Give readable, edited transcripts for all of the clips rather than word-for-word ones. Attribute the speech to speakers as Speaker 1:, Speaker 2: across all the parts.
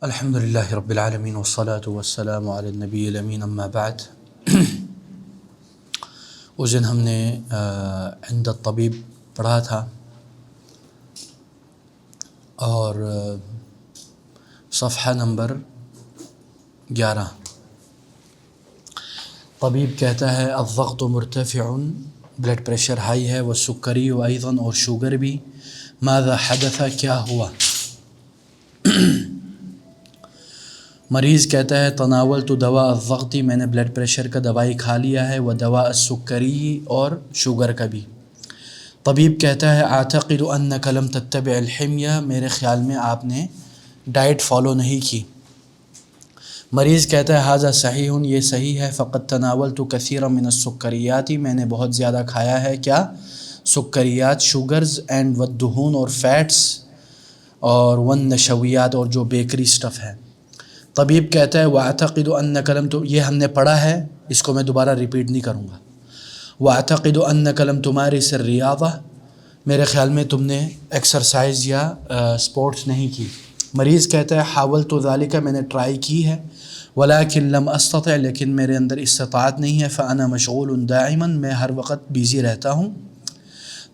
Speaker 1: الحمد للہ رب العالمین والصلاة والسلام علی النبی الامین اما بعد۔ اس دن ہم نے عند الطبیب پڑھا تھا اور صفحہ نمبر 11۔ طبیب کہتا ہے الضغط مرتفع، بلڈ پریشر ہائی ہے، والسکری ایضاً، اور شوگر بھی۔ ماذا حدث، کیا ہوا؟ مریض کہتا ہے تناولت دواء الضغط، میں نے بلڈ پریشر کا دوائی کھا لیا ہے، ودواء السکری، اور شوگر کا بھی۔ طبیب کہتا ہے اعتقد انک لم تتبع الحمیہ، میرے خیال میں آپ نے ڈائٹ فالو نہیں کی۔ مریض کہتا ہے ھذا صحیح، یہ صحیح ہے، فقد تناولت کثیرا من السکریات، میں نے بہت زیادہ کھایا ہے کیا؟ سکریات، شوگرز، اینڈ والدہون، اور فیٹس، اور والنشویات، اور جو بیکری سٹف ہے۔ طبیب کہتا ہے واعتقد انک لم، یہ ہم نے پڑھا ہے، اس کو میں دوبارہ ریپیٹ نہیں کروں گا۔ واعتقد انک لم تمارس الریاضہ، میرے خیال میں تم نے ایکسرسائز یا سپورٹس نہیں کی۔ مریض کہتا ہے حاولت ذالک، میں نے ٹرائی کی ہے، ولکن لم استطع، لیکن میرے اندر استطاعت نہیں ہے، فانا مشغول دائما، میں ہر وقت بیزی رہتا ہوں۔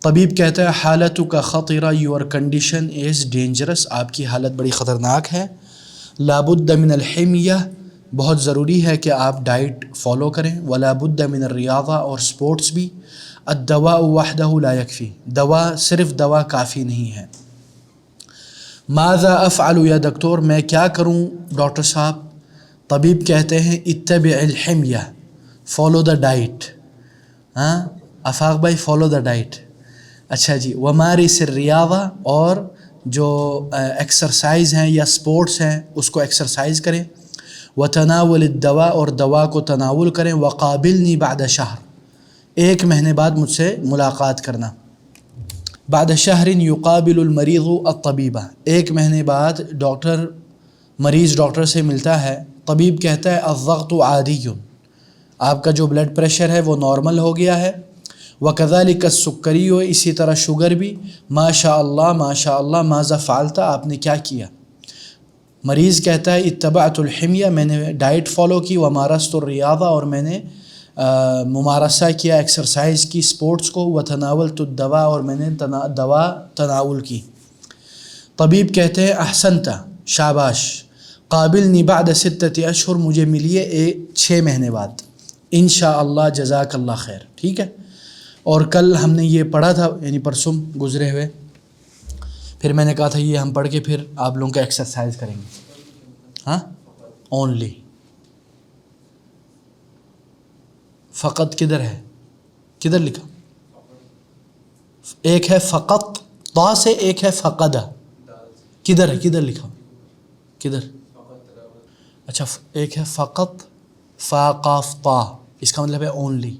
Speaker 1: طبیب کہتا ہے حالتک خطرہ، یور کنڈیشن از ڈینجرس، آپ کی حالت بڑی خطرناک ہے۔ لابد من الحمیہ، بہت ضروری ہے کہ آپ ڈائٹ فالو کریں، ولابد من الریاضہ، اور سپورٹس بھی۔ الدواء وحدہ لا یکفی، دوا، صرف دوا کافی نہیں ہے۔ ماذا افعل یا دکتور، میں کیا کروں ڈاکٹر صاحب؟ طبیب کہتے ہیں اتبع الحمیہ، فالو دا ڈائٹ۔ آفاق بھائی فالو دا ڈائٹ، اچھا جی۔ ومارس الریاضہ، اور جو ایکسرسائز ہیں یا سپورٹس ہیں اس کو ایکسرسائز کریں۔ وتناول الدواء، اور دوا کو تناول کریں۔ وقابلنی بعد شہر، 1 مہینے بعد مجھ سے ملاقات کرنا۔ بعد شہر یقابل المریض الطبیبہ، 1 مہینے بعد مریض ڈاکٹر سے ملتا ہے۔ طبیب کہتا ہے الضغط عادی، آپ کا جو بلڈ پریشر ہے وہ نارمل ہو گیا ہے۔ وکذالک السکری، اسی طرح شوگر بھی۔ ماشاء اللہ ماشاء اللہ، ماذا فعلت، آپ نے کیا کیا؟ مریض کہتا ہے اتبعت الحمیہ، میں نے ڈائٹ فالو کی، ومارست الریاضہ، اور میں نے ممارسہ کیا، ایکسرسائز کی، سپورٹس کو۔ وتناولت الدواء، اور میں نے دوا تناول کی۔ طبیب کہتے ہیں احسنت، شاباش، قابلنی بعد 6 اشہر، مجھے ملیے 6 مہینے بعد، انشاءاللہ، جزاک اللہ خیر، ٹھیک ہے۔ اور کل ہم نے یہ پڑھا تھا، یعنی پرسوں گزرے ہوئے، پھر میں نے کہا تھا یہ ہم پڑھ کے پھر آپ لوگوں کا ایکسرسائز کریں گے۔ ہاں، اونلی، فقط کدھر ہے؟ کدھر لکھا؟ ایک ہے فقط طا سے، ایک ہے فقدہ، کدھر ہے؟ کدھر لکھا؟ کدھر؟ اچھا، ایک ہے فقط فا قاف طا، اس کا مطلب ہے اونلی۔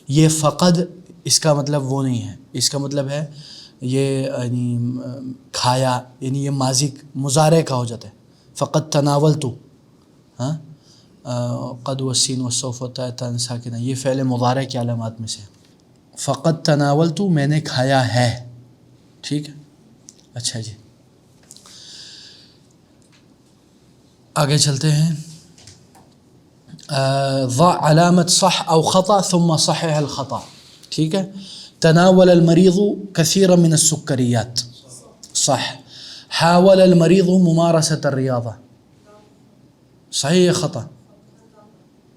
Speaker 1: یہ فقد، اس کا مطلب وہ نہیں ہے، اس کا مطلب ہے یہ یعنی کھایا، یعنی یہ ماضی مضارع کا ہو جاتا ہے۔ فقط تناولتو، ہاں، قد والسین والسوف والتاء ساکنہ، یہ فعل مضارع کی علامات میں سے۔ فقط تناولتو، میں نے کھایا ہے، ٹھیک ہے۔ اچھا جی، آگے چلتے ہیں۔ ضع علامت صح او خطأ ثم صحح الخطأ، ٹھیک ہے۔ تناول المریض کثیرا من السکریات، صح۔ حاول المریض ممارسۃ الریاضہ، صحیح یا خطأ؟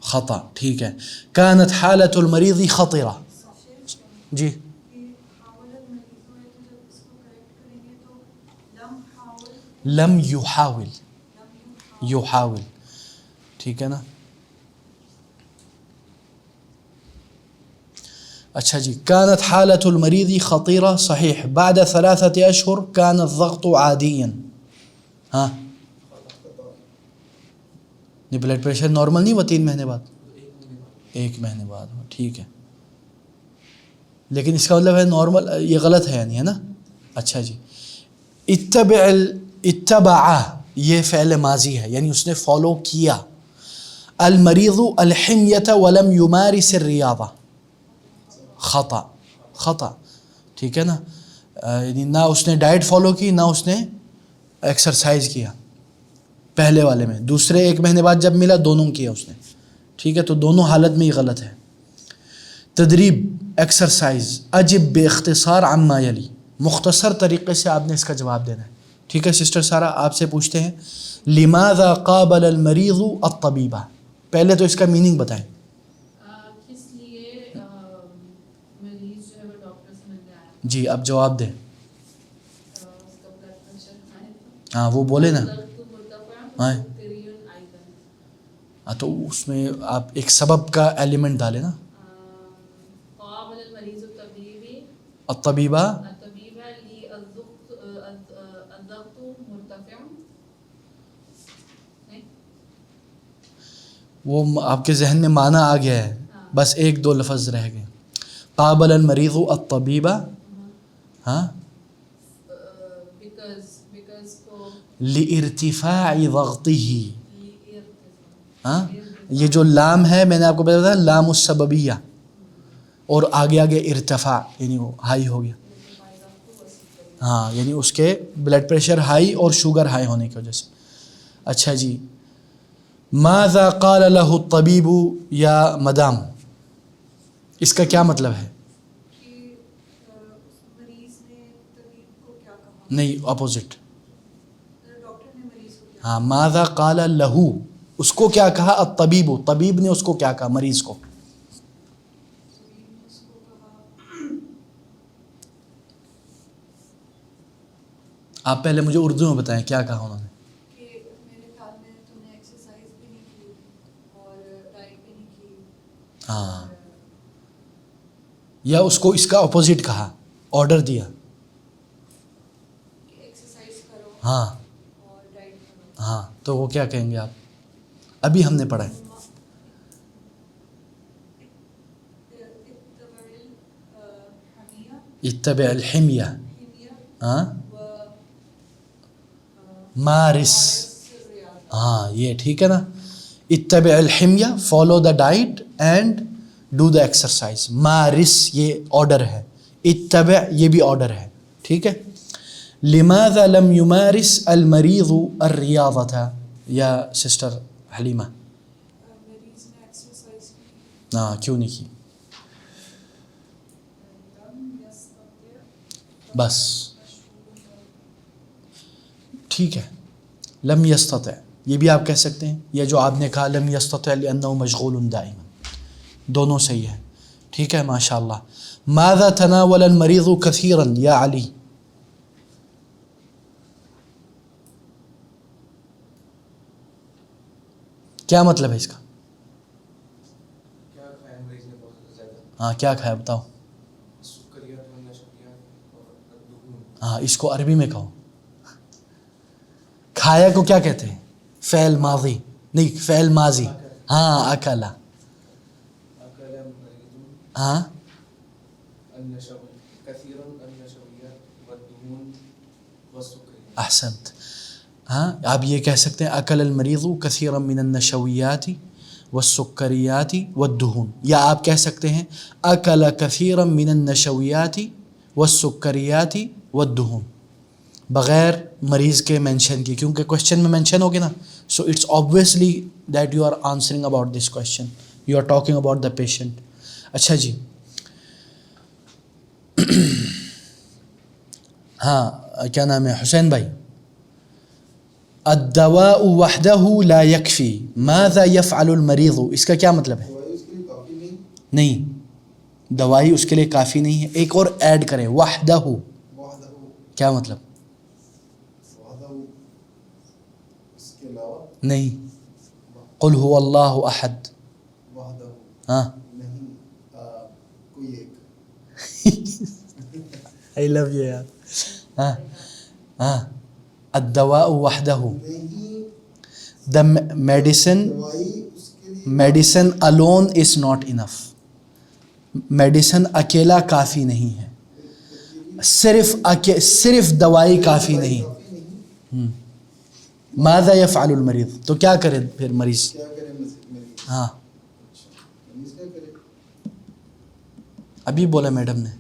Speaker 1: خطأ، ٹھیک ہے۔ كانت حالة المریض خطرہ، جی۔ لم يحاول، يحاول، ٹھیک ہے نا۔ اچھا جی، كانت حالة المریض خطیرہ، صحیح۔ بعد 3 اشہر كان الضغط عادیا، ہاں، یہ بلڈ پریشر نارمل نہیں ہوا 3 مہینے بعد، 1 مہینے بعد، ٹھیک ہے۔ لیکن اس کا مطلب ہے نارمل، یہ غلط ہے یعنی، ہے نا۔ اچھا جی، اتبع، یہ فعل ماضی ہے، یعنی اس نے فالو کیا۔ المریض الحمیۃ ولم یمارس الریاضہ، خطأ، خطأ، ٹھیک ہے نا۔ یعنی نہ اس نے ڈائٹ فالو کی، نہ اس نے ایکسرسائز کیا۔ پہلے والے میں، دوسرے 1 مہینے بعد جب ملا دونوں کیا اس نے، ٹھیک ہے، تو دونوں حالت میں ہی غلط ہے۔ تدریب ایکسرسائز، اجب بے اختصار عما یلی، مختصر طریقے سے آپ نے اس کا جواب دینا ہے، ٹھیک ہے۔ سسٹر سارا آپ سے پوچھتے ہیں لماذا قابل المریض الطبیبہ، پہلے تو اس کا میننگ بتائیں۔
Speaker 2: کس لیے مریض جو ہے وہ ڈاکٹر سے ملنے آیا؟
Speaker 1: جی اب جواب دیں۔
Speaker 2: اس کا بلڈ پریشر ہائی
Speaker 1: ہاں وہ بولے نا، ہاں تو اس میں آپ ایک سبب کا ایلیمنٹ ڈالیں نا،
Speaker 2: قابل المریض الطبیبی
Speaker 1: الطبیبہ
Speaker 2: الطبیبہ لی الضغط مرتفع،
Speaker 1: وہ آپ کے ذہن میں معنی آ گیا ہے، بس 1-2 لفظ رہ گئے۔ قابل المریض الطبیبہ، ہاں
Speaker 2: بیکاز کو
Speaker 1: لارتفاع ضغطہ، ہاں یہ جو لام ہے میں نے آپ کو بتایا تھا لام السببیہ، اور آگے ارتفاع یعنی وہ ہائی ہو گیا، ہاں یعنی اس کے بلڈ پریشر ہائی اور شوگر ہائی ہونے کی وجہ سے۔ اچھا جی، ماذا قال له الطبیب یا مدام، اس کا کیا مطلب ہے؟
Speaker 2: مریض نے طبیب کو کیا کہا؟
Speaker 1: نہیں اپوزٹ،
Speaker 2: ڈاکٹر نے مریض کو کیا؟
Speaker 1: ہاں ماذا قال له، اس کو کیا کہا، الطبیب، طبیب نے اس کو کیا کہا، مریض کو۔ آپ پہلے مجھے اردو میں بتائیں کیا کہا انہوں نے۔
Speaker 2: کہ میرے خیال میں تم نے ایکسرسائز بھی نہیں کی اور ڈائٹ بھی نہیں کی،
Speaker 1: ہاں یا اس کو اس کا اپوزٹ کہا، آرڈر دیا،
Speaker 2: کہ ایکسرسائز کرو
Speaker 1: ہاں
Speaker 2: اور ڈائٹ کرو،
Speaker 1: ہاں تو وہ کیا کہیں گے آپ؟ ابھی ہم نے پڑھا ہے اتبع الحمیہ، ہاں مارس، ہاں یہ ٹھیک ہے نا، اتبع الحمیہ follow the diet and do the exercise, مارس یہ آرڈر ہے، اتبع یہ بھی آرڈر ہے، ٹھیک ہے۔ لماذا لم یمارس المریض الریاضۃ، یا سسٹر حلیمہ،
Speaker 2: مریض نے ایکسرسائز کی،
Speaker 1: ہاں کیوں نہیں کی؟ بس ٹھیک ہے، لم یستطع یہ بھی آپ کہہ سکتے ہیں، یا جو آپ نے کہا لم یستطع لأنه مشغول دائما، دونوں صحیح ہے، ٹھیک ہے ماشاء اللہ۔ ماذا تناول المریض کثیرا یا علی، کیا مطلب ہے اس کا؟ ہاں کیا کھایا بتاؤ، ہاں اس کو عربی میں کہو، کھایا کو کیا کہتے ہیں؟ فعل ماضی، نہیں فعل ماضی، ہاں اکلا، ہاں احسنت، ہاں آپ یہ کہہ سکتے ہیں اکل المریض کثیرا من النشویات والسکریات والدہون، یا آپ کہہ سکتے ہیں اکل کثیرا من النشویات والسکریات والدہون، بغیر مریض کے مینشن کی، کیونکہ کوشچن میں مینشن ہوگی نا، so it's obviously that you are answering about this question, you are talking about the patient۔ اچھا جی ہاں کیا نام ہے حسین بھائی، الدواء وحدہ لا یکفی ماذا یفعل المریض، اس کا کیا مطلب ہے؟ نہیں دوائی اس کے لیے کافی نہیں ہے، ایک اور ایڈ کریں وحدہ، کیا مطلب؟ نہیں قل هو اللہ احد، ہاں I love you یار، ہاں ہاں الدواء وحدہ، the medicine alone is not enough، medicine اکیلا کافی نہیں ہے، صرف دوائی کافی نہیں۔ ماذا یفعل المریض، تو کیا کرے پھر مریض؟ ہاں ابھی بولا میڈم نے،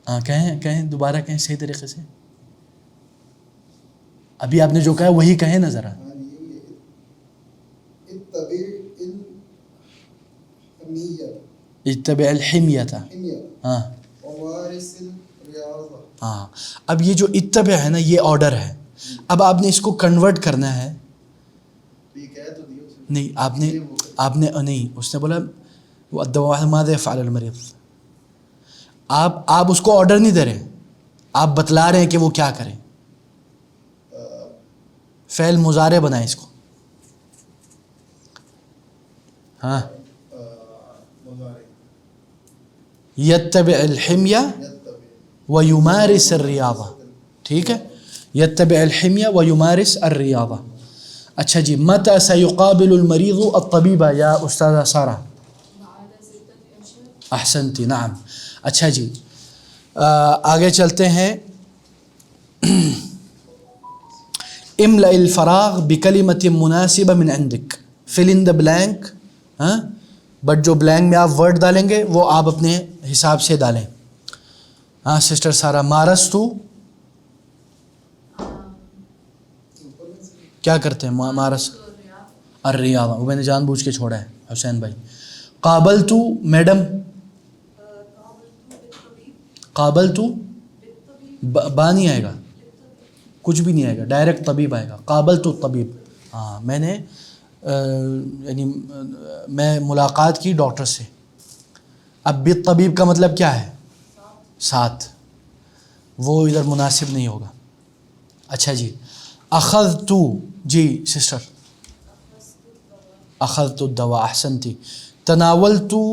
Speaker 1: ہاں کہیں دوبارہ کہیں صحیح طریقے سے. ابھی آپ نے جو کہا وہی کہیں نا ذرا. اتبع الحمیۃ. ہاں ہاں. اب یہ جو اتبع ہے نا یہ آرڈر ہے. اب آپ نے اس کو کنورٹ کرنا ہے. نہیں آپ نے نہیں، اس نے بولا والدواء ماذا يفعل المریض. آپ اس کو آرڈر نہیں دے رہے، آپ بتلا رہے ہیں کہ وہ کیا کریں. فعل مضارع بنائیں اس کو. ہاں یتبع الحمیہ ویمارس الریاضہ. ٹھیک ہے، یتبع الحمیہ ویمارس الریاضہ. اچھا جی، متى سيقابل المریض الطبیب یا استاذہ سارہ؟ احسنتی، نعم. اچھا جی آگے چلتے ہیں. املأ الفراغ بکلمۃ مناسبہ من عندک. فل ان دا بلینک. ہاں بٹ جو بلینک میں آپ ورڈ ڈالیں گے وہ آپ اپنے حساب سے ڈالیں. ہاں سسٹر سارہ. مارستو کیا کرتے ہیں؟ مارس الریاضہ. وہ میں نے جان بوجھ کے چھوڑا ہے حسین بھائی. قابلتو میڈم. قابلتو با نہیں آئے گا، کچھ بھی نہیں آئے گا، ڈائریکٹ طبیب آئے گا. قابلتو طبیب. ہاں میں نے یعنی میں ملاقات کی ڈاکٹر سے. اب بالطبیب کا مطلب کیا ہے؟ ساتھ. وہ ادھر مناسب نہیں ہوگا. اچھا جی اخذتو. جی سسٹر. اخذت الدواء. احسنتی. تناولتو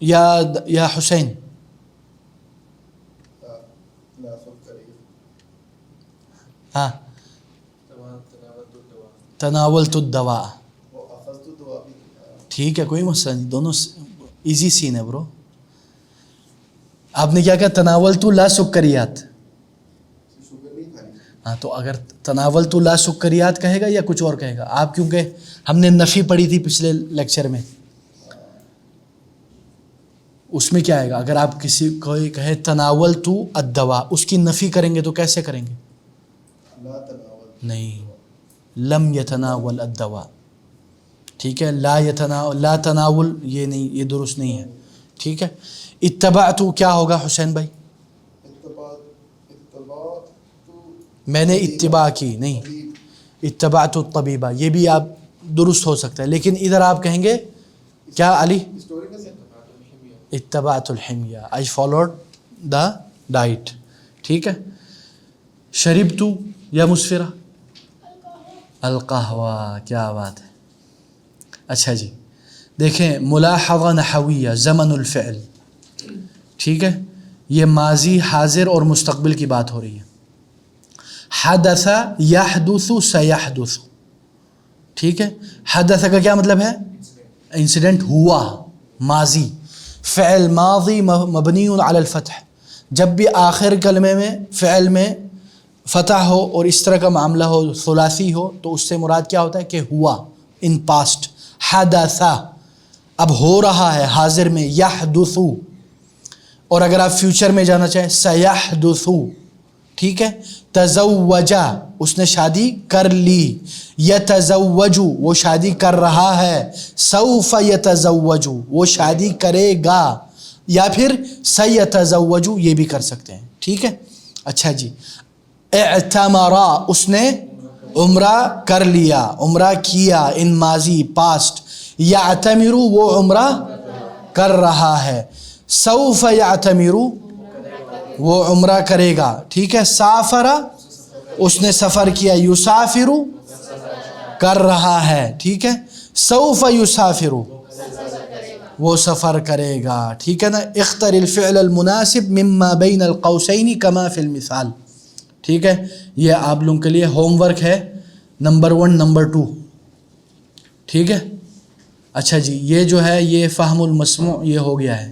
Speaker 1: یا حسین. ہاں تناولت الدواء. ٹھیک ہے کوئی مسئلہ نہیں، دونوں ایزی سین ہے برو. آپ نے کیا کہا؟ تناولت لا سکریات. ہاں تو اگر تناولت لا سکریات کہے گا یا کچھ اور کہے گا آپ، کیونکہ ہم نے نفی پڑھی تھی پچھلے لیکچر میں، اس میں کیا آئے گا؟ اگر آپ کسی کو کہے تناولت الدواء، اس کی نفی کریں گے تو کیسے کریں گے؟ نہیں، لم یتناول الدواء. ٹھیک ہے، لا تناول یہ نہیں، یہ درست نہیں ہے. ٹھیک ہے. اتبعتو کیا ہوگا حسین بھائی؟ میں نے اتباع کی نہیں، اتبعت الطبیبہ یہ بھی آپ درست ہو سکتا ہے، لیکن ادھر آپ کہیں گے کیا علی؟ اتبعت الحمیہ. I followed the diet. ٹھیک ہے. شربتو یا مسفرہ؟ القہوہ. کیا بات ہے. اچھا جی دیکھیں ملاحظہ نحویہ زمن الفعل. ٹھیک ہے، یہ ماضی حاضر اور مستقبل کی بات ہو رہی ہے. حدث یحدث سیحدث. ٹھیک ہے، حدث کا کیا مطلب ہے؟ انسیڈنٹ ہوا، ماضی. فعل ماضی مبنی علی الفتح. جب بھی آخر کلمے میں فعل میں فتح ہو اور اس طرح کا معاملہ ہو، ثلاثی ہو، تو اس سے مراد کیا ہوتا ہے کہ ہوا، ان پاسٹ. حدث اب ہو رہا ہے حاضر میں، یحدث. اور اگر آپ فیوچر میں جانا چاہیں سیحدث. ٹھیک ہے. تزوجا اس نے شادی کر لی. یتزوج وہ شادی کر رہا ہے. سوف یتزوج وہ شادی کرے گا، یا پھر سیتزوج یہ بھی کر سکتے ہیں. ٹھیک ہے. اچھا جی اعتمرا اس نے عمرہ کر لیا، عمرہ کیا، ان ماضی پاسٹ. یعتمر وہ عمرہ کر رہا ہے. سوف یعتمر وہ عمرہ کرے گا. ٹھیک ہے. سافر اس نے سفر کیا. یسافر کر رہا ہے. ٹھیک ہے. سوف یسافر وہ سفر کرے گا. ٹھیک ہے نا. اختر الفعل المناسب مما بین القوسین کما فی المثال. ٹھیک ہے، یہ آپ لوگوں کے لیے ہوم ورک ہے نمبر 1 نمبر 2. ٹھیک ہے. اچھا جی یہ جو ہے یہ فہم المسموع یہ ہو گیا ہے،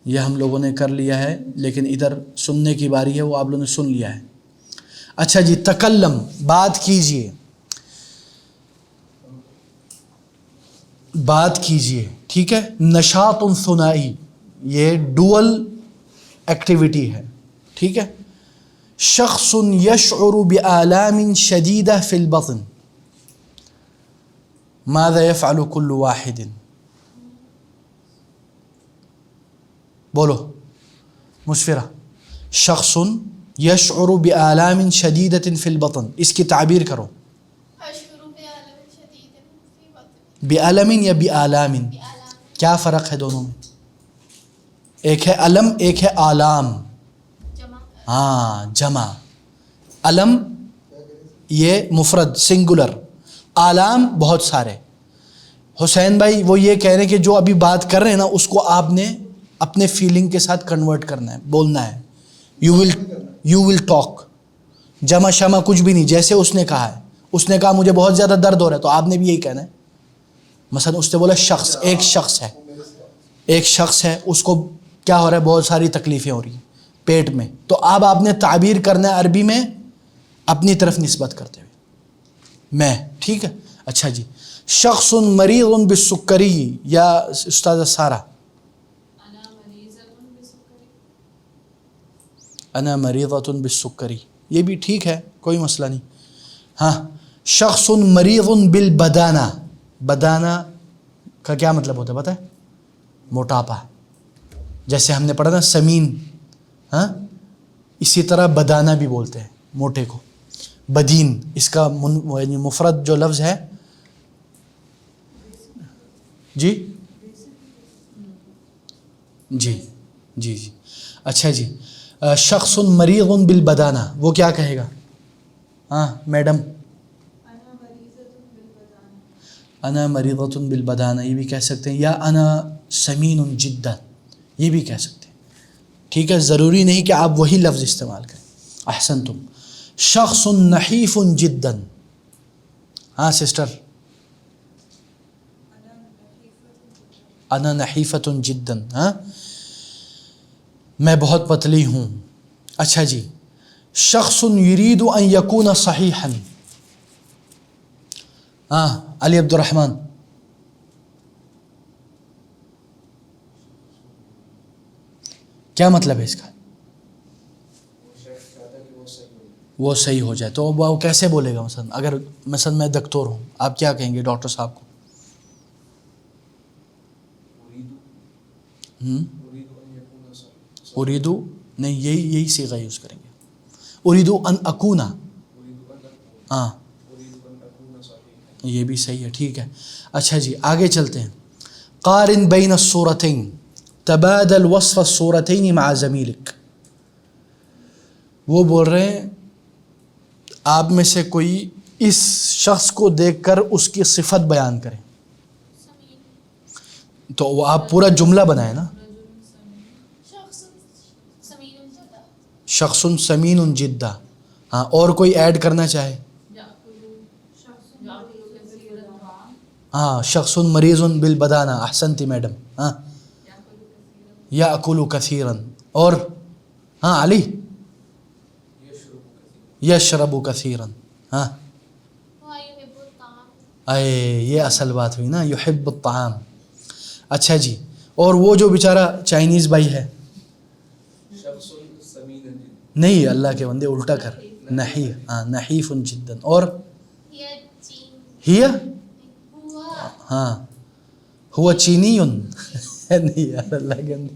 Speaker 1: یہ ہم لوگوں نے کر لیا ہے، لیکن ادھر سننے کی باری ہے، وہ آپ لوگوں نے سن لیا ہے. اچھا جی تکلم بات کیجئے، بات کیجئے. ٹھیک ہے. نشاط ثنائی یہ ڈوئل ایکٹیویٹی ہے. ٹھیک ہے. شخص یشعر بآلام شدیدہ فی البطن ماذا يفعل كل واحد؟ بولو مسفرہ. شخص یشعر بآلام شدیدۃ فی البطن، اس کی تعبیر کرو. بِأَلَمٍ یا بِآلام؟ کیا فرق ہے دونوں میں؟ ایک ہے علم، ایک ہے آلام. ہاں جمع. علم یہ مفرد سنگولر، آلام بہت سارے. حسین بھائی وہ یہ کہہ رہے ہیں کہ جو ابھی بات کر رہے ہیں نا اس کو آپ نے اپنے فیلنگ کے ساتھ کنورٹ کرنا ہے، بولنا ہے. You will talk. جمع شمع کچھ بھی نہیں. جیسے اس نے کہا ہے، اس نے کہا مجھے بہت زیادہ درد ہو رہا ہے، تو آپ نے بھی یہی کہنا ہے. مثلا اس نے بولا شخص، ایک شخص ہے اس کو کیا ہو رہا ہے، بہت ساری تکلیفیں ہو رہی ہیں پیٹ میں، تو اب آپ نے تعبیر کرنا ہے عربی میں اپنی طرف نسبت کرتے ہوئے میں. ٹھیک ہے. اچھا جی. شخص مریض بالسکری، یا استاذہ سارہ انا مریضۃ بالسکری، یہ بھی ٹھیک ہے، کوئی مسئلہ نہیں. ہاں. شخص مریض بالبدانہ، بدانہ کا کیا مطلب ہوتا ہے پتہ ہے؟ موٹاپا. جیسے ہم نے پڑھا نا سمین، ہاں اسی طرح بدانہ بھی بولتے ہیں موٹے کو. بدین اس کا مفرد جو لفظ ہے. جی جی جی جی. اچھا جی. شخص مریض بالبدانہ، وہ کیا کہے گا؟ ہاں میڈم. انا مریضۃ بالبدانہ یہ بھی کہہ سکتے ہیں، یا انا سمین جدا یہ بھی کہہ سکتے ہیں. ٹھیک ہے. ضروری نہیں کہ آپ وہی لفظ استعمال کریں. احسنتم. شخص نحیف جدا. ہاں سسٹر. انا نحیفۃ جدا، ہاں میں بہت پتلی ہوں. اچھا جی. شخص یرید ان یکون صحیحا. ہاں علی عبد الرحمن. کیا مطلب ہے اس کا؟ وہ صحیح ہو جائے. تو وہ کیسے بولے گا؟ مثلا میں دکتور ہوں، آپ کیا کہیں گے ڈاکٹر صاحب کو؟ اریدو نہیں، یہی صیغہ یوز کریں گے. اریدو ان اکونا. ہاں یہ بھی صحیح ہے. ٹھیک ہے. اچھا جی آگے چلتے ہیں. قارن بین الصورتین تبادل وصف الصورتین مع زمیلک. وہ بول رہے ہیں آپ میں سے کوئی اس شخص کو دیکھ کر اس کی صفت بیان کریں. تو وہ آپ پورا جملہ بنائیں نا. شخص سمین جدا. ہاں اور کوئی ایڈ کرنا چاہے؟ ہاں شخص مریض بالبدانہ. احسنتی میڈم. ہاں یاکل کثیرا. اور ہاں علی. یشرب کثیرا. ہاں یہ اصل بات ہوئی نا، یحب الطعام. اچھا جی. اور وہ جو بیچارہ چائنیز بھائی ہے، نہیں اللہ کے بندے الٹا کر. نحیف. ہاں نحیف جدا. اور ہیا، ہاں ہوا چینی نہیں یار اللہ کے بندے.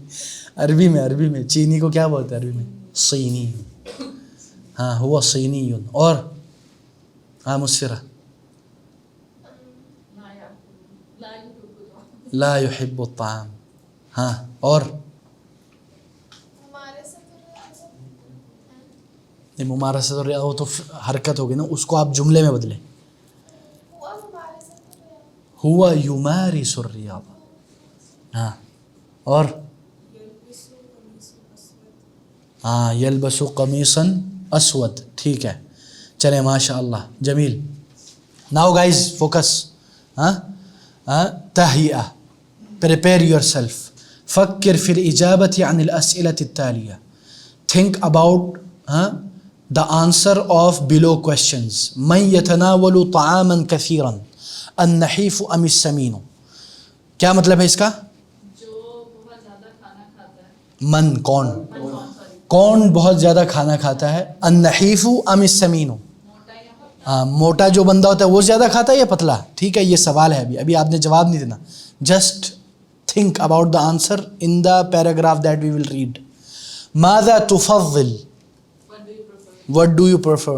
Speaker 1: عربی میں چینی کو کیا بولتے ہیں عربی میں؟ صینی. ہاں ہوا صینی. اور ہاں مسفرہ. لا يحب الطعام. ہاں اور ممارست وہ تو حرکت ہوگی نا، اس کو آپ جملے میں بدلیں. ہوا یمارس الریاضہ. ہاں اور ہاں یلبس قمیصا اسود. ٹھیک ہے. چلیں ماشاء اللہ جمیل. Now guys focus. تہیئہ. prepare yourself. فکر فی الاجابت عن الاسئلة التالیہ. think about the answer of below questions. من يتناول طعاما كثيرا النحیف ام السمین. کیا مطلب ہے اس کا؟ من کون بہت زیادہ کھانا کھاتا ہے؟ النحیف ام السمین؟ ہاں، موٹا جو بندہ ہوتا ہے وہ زیادہ کھاتا ہے یا پتلا؟ ٹھیک ہے، یہ سوال ہے، ابھی آپ نے جواب نہیں دینا. Just think about the answer in the paragraph that we will read. ماذا تفضل؟ What do you prefer?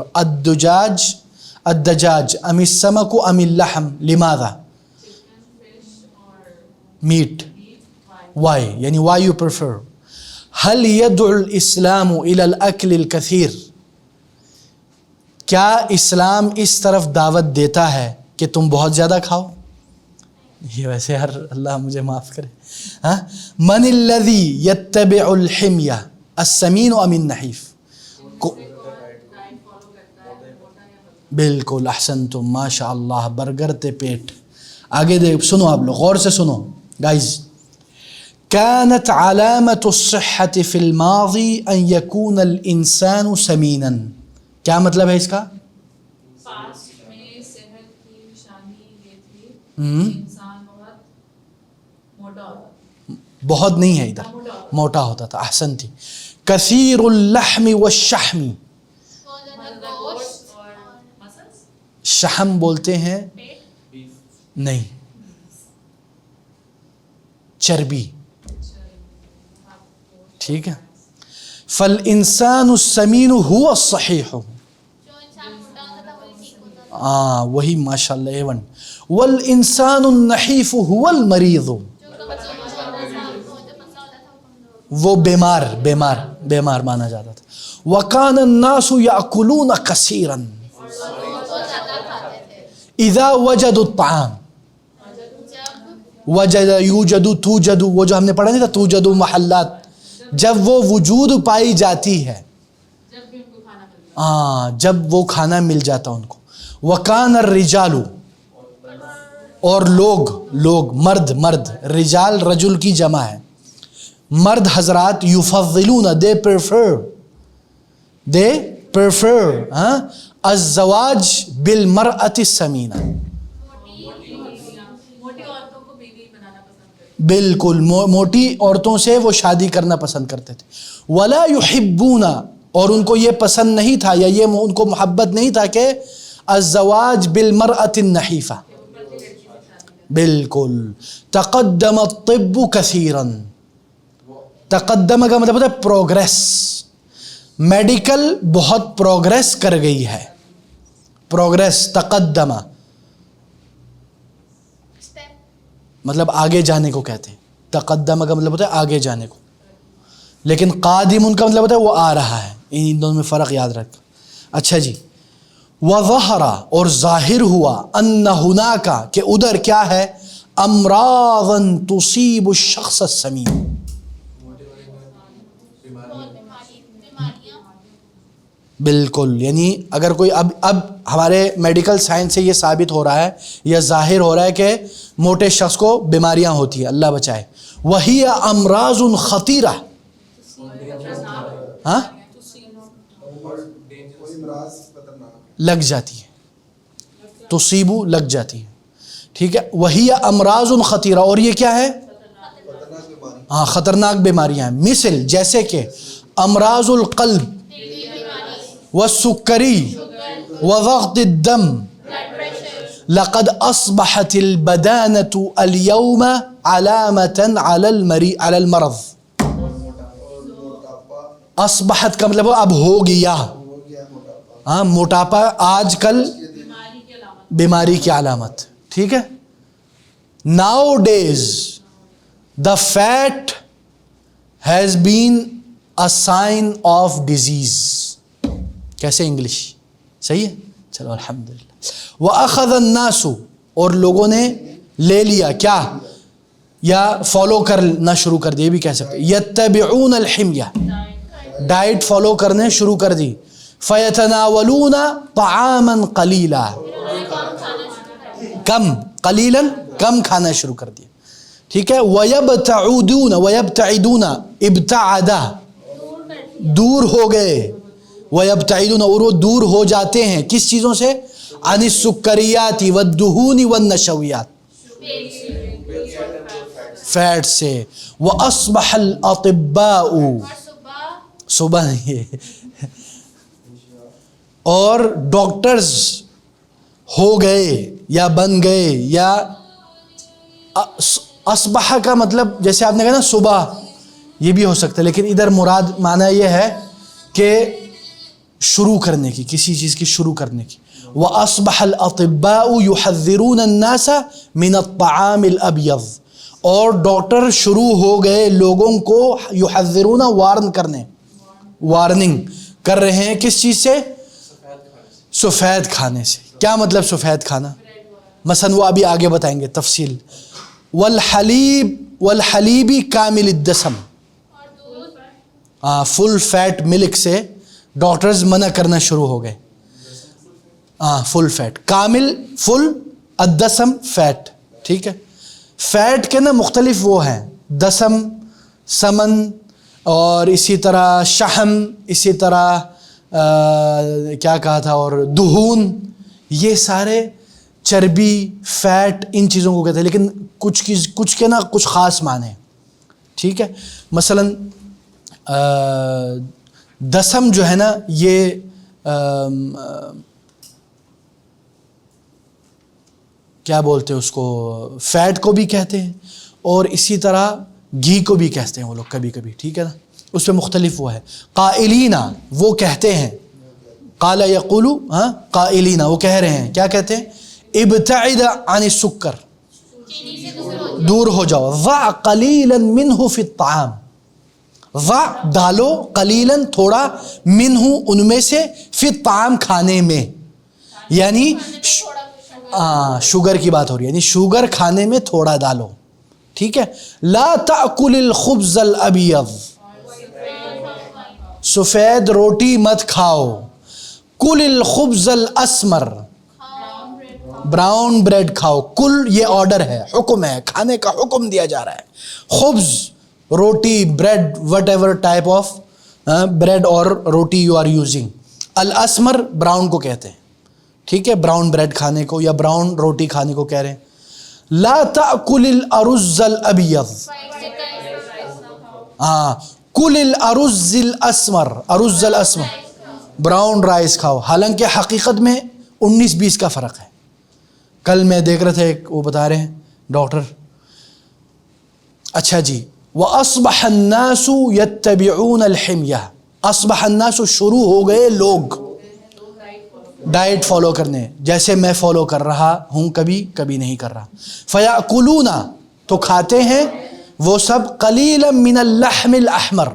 Speaker 1: الدجاج ام السمك ام اللحم؟ لماذا؟ meat. why؟ یعنی why you prefer. هل يدعو الاسلام الى الاكل الكثير؟ کیا اسلام اس طرف دعوت دیتا ہے کہ تم بہت زیادہ کھاؤ؟ یہ ویسے ہر اللہ مجھے معاف کرے. ہاں، من الذي يتبع الحمية السمين ام النحيف؟ بالکل احسنتم، ماشاء اللہ، برگرتے پیٹ. آگے دیکھ، سنو آپ لوگ غور سے سنو گائز. كانت علامة الصحة في الماضي ان يكون الانسان سمينا. کیا مطلب ہے اس کا؟
Speaker 3: پاسٹ میں صحت کی نشانی یہ تھی کہ انسان بہت موٹا ہوتا،
Speaker 1: بہت نہیں ہے ادھر، موٹا ہوتا تھا. احسن تھی. کثیر اللحم والشحم.
Speaker 3: گوشت اور مسلس،
Speaker 1: شحم بولتے ہیں نہیں، چربی. ٹھیک ہے. فالانسان السمین هو الصحیح. وہی ماشاء اللہ A1. والانسان النحیف هو المریض. وہ بیمار مانا جاتا تھا. وکان الناس یاکلون کثیرا اذا وجدوا الطعام. وجد یوجد توجد، وہ جو ہم نے پڑھا نہیں تھا توجد محلات، جب وہ وجود پائی جاتی ہے،
Speaker 3: جب بھی ان کو کھانا ملتا،
Speaker 1: جب وہ کھانا مل جاتا ان کو. وکان الرجال، اور لوگ مرد، رجال رجل کی جمع ہے، مرد حضرات، یفضلون، دے پریفر الزواج بالمرأة السمینہ.
Speaker 3: موٹی عورتوں کو بیوی بنانا پسند کرتے،
Speaker 1: بالکل موٹی عورتوں سے وہ شادی کرنا پسند کرتے تھے. ولا یحبون، اور ان کو یہ پسند نہیں تھا یا یہ ان کو محبت نہیں تھا کہ الزواج بالمرأة النحیفہ. بالکل. تقدم الطب کثیرا. تقدم کا مطلب ہوتا ہے پروگریس. میڈیکل بہت پروگریس کر گئی ہے. پروگریس، تقدم مطلب آگے جانے کو کہتے ہیں. تقدم کا مطلب ہوتا ہے آگے جانے کو، لیکن قادم ان کا مطلب ہوتا ہے وہ آ رہا ہے. ان دونوں میں فرق یاد رکھ. اچھا جی. وظہر، اور ظاہر ہوا، ان ہناکا، کہ ادھر کیا ہے، امراضا تصیب الشخص السمین. بالکل، یعنی اگر کوئی اب ہمارے میڈیکل سائنس سے یہ ثابت ہو رہا ہے یا ظاہر ہو رہا ہے کہ موٹے شخص کو بیماریاں ہوتی ہیں، اللہ بچائے. وہی امراض خطیرہ، ہاں لگ جاتی ہے، تصیبو لگ جاتی ہے. ٹھیک ہے. وہی امراض خطیرہ، اور یہ کیا ہے، ہاں خطرناک بیماریاں ہیں. مثل، جیسے کہ امراض القلب والسکری وضغط الدم. لقد اصبحت البدانة اليوم علامة على المرض. اصبحت کا مطلب اب ہو گیا، ہاں موٹاپا آج کل بیماری کی علامت. ٹھیک ہے. Nowadays the fat has been a sign of disease. کیسے انگلش صحیح ہے؟ چلو الحمدللہ. وَأَخَذَ النَّاسُ، اور لوگوں نے لے لیا کیا، یا فالو کرنا شروع کر دیا، یہ بھی کہہ سکتے. يَتَّبِعُونَ الْحِمْيَةَ، ڈائٹ فالو کرنے شروع کر دی. فَيَتَنَاوَلُونَ طَعَامًا قَلِيلًا، کم کھانا شروع کر دیا. ٹھیک ہے. وَيَبْتَعِدُونَ ابْتَعَدَ، دور ہو گئے. وَيَبْتَعِدُونَ، اور وہ دور ہو جاتے ہیں کس چیزوں سے، عن السکریات والدہون والنشویات. فیٹ سے. وَأَصْبَحَ الْأَطِبَّاءُ صبح نہیں اور ڈاکٹرز ہو گئے یا بن گئے, یا اصبح کا مطلب جیسے آپ نے کہا نا صبح, یہ بھی ہو سکتا ہے, لیکن ادھر مراد معنی یہ ہے کہ شروع کرنے کی, کسی چیز کی شروع کرنے کی. وَأَصْبَحَ الْأَطِبَّاءُ يُحَذِّرُونَ النَّاسَ مِنَ الطَّعَامِ الْأَبْيَضِ, اور ڈاکٹر شروع ہو گئے لوگوں کو یحذرون وارننگ کر رہے ہیں کس چیز سے؟ سفید کھانے سے. کیا مطلب سفید کھانا؟ مثلا وہ ابھی آگے بتائیں گے تفصیل. والحلیب کامل الدسم, فل فیٹ ملک سے ڈاکٹرز منع کرنا شروع ہو گئے. فل فیٹ, کامل فل, الدسم فیٹ. ٹھیک ہے, فیٹ کے نا مختلف وہ ہیں, دسم, سمن, اور اسی طرح شحم, اسی طرح کیا کہا تھا, اور دہون, یہ سارے چربی, فیٹ, ان چیزوں کو کہتے ہیں. لیکن کچھ کے نا کچھ خاص معنی ہیں. ٹھیک ہے, مثلا دسم جو ہے نا یہ کیا بولتے ہیں اس کو, فیٹ کو بھی کہتے ہیں, اور اسی طرح گھی کو بھی کہتے ہیں وہ لوگ کبھی کبھی. ٹھیک ہے نا, اس پہ مختلف وہ ہے. قائلین وہ کہتے ہیں, قال یقول, قائلین وہ کہہ رہے ہیں, کیا کہتے ہیں؟ ابتعد عن السکر, دور ہو جاؤ. ضع قلیلا منہ فی الطعام, ضع ڈالو, قلیلا تھوڑا, منہ ان میں سے, فی الطعام کھانے میں, یعنی شوگر کی بات ہو رہی ہے, یعنی شوگر کھانے میں تھوڑا ڈالو. ٹھیک ہے. لا تأکل الخبز الابیض, سفید روٹی مت کھاؤ. کل الخبز الاسمر, براؤن بریڈ کھاؤ. کل یہ آرڈر ہے, حکم ہے, کھانے کا حکم دیا جا رہا ہے. خبز روٹی, bread, whatever type of bread اور روٹی یو آر یوزنگ. الاسمر براؤن کو کہتے ہیں. ٹھیک ہے, براؤن بریڈ کھانے کو یا براؤن روٹی کھانے کو کہہ رہے ہیں. لا تأکل الارز الابیض, کل الارز الاسمر, ارز الاسمر, براؤن رائس کھاؤ. حالانکہ حقیقت میں 19-20 کا فرق ہے. کل میں دیکھ رہے تھے, وہ بتا رہے ہیں ڈاکٹر. اچھا جی, وَأَصْبَحَ النَّاسُ يَتَّبِعُونَ الْحِمْيَةَ, اصبح الناس شروع ہو گئے لوگ ڈائٹ فالو کرنے, جیسے میں فالو کر رہا ہوں, کبھی کبھی نہیں کر رہا. فَيَأْكُلُونَ تو کھاتے ہیں وہ سب, قَلِيلًا مِنَ اللَّحْمِ الْأَحْمَرِ,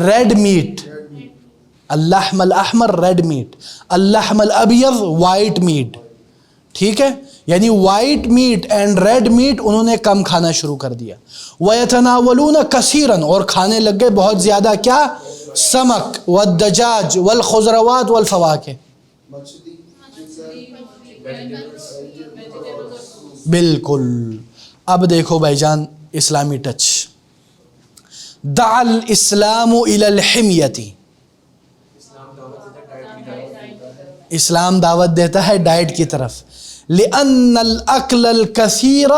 Speaker 1: ریڈ میٹ, اللحم الاحمر ریڈ میٹ, اللحم الابیض وائٹ میٹ. ٹھیک ہے, یعنی white meat and red meat انہوں نے کم کھانا شروع کر دیا. وَيَتَنَاوَلُونَ كَثِيرًا اور کھانے لگ گئے بہت زیادہ, کیا؟ سمک, والدجاج والخضروات والفواکہ. بالکل. اب دیکھو بھائی جان اسلامی ٹچ. دعا الاسلام الی الحمیۃ, اسلام دعوت دیتا ہے ڈائٹ کی طرف. لأن الاکل الکثیر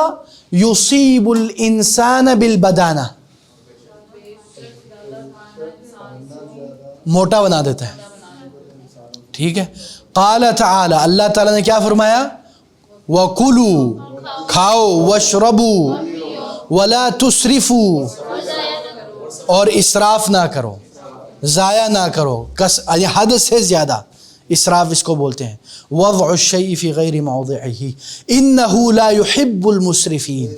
Speaker 1: یصیب الانسان بالبدانہ, موٹا بنا دیتا ہے. ٹھیک ہے. قال تعالی, اللہ تعالیٰ نے کیا فرمایا؟ وَكُلُوا کھاؤ, وَاشْرَبُوا وَلَا تُسْرِفُوا اور اسراف نہ کرو, ضائع نہ کرو, یعنی حد سے زیادہ, اسراف اس کو بولتے ہیں. وَضْعُ الشَّيْءِ فِي غَيْرِ مَوْضِعِهِ إِنَّهُ لَا يُحِبُّ الْمُسْرِفِينَ,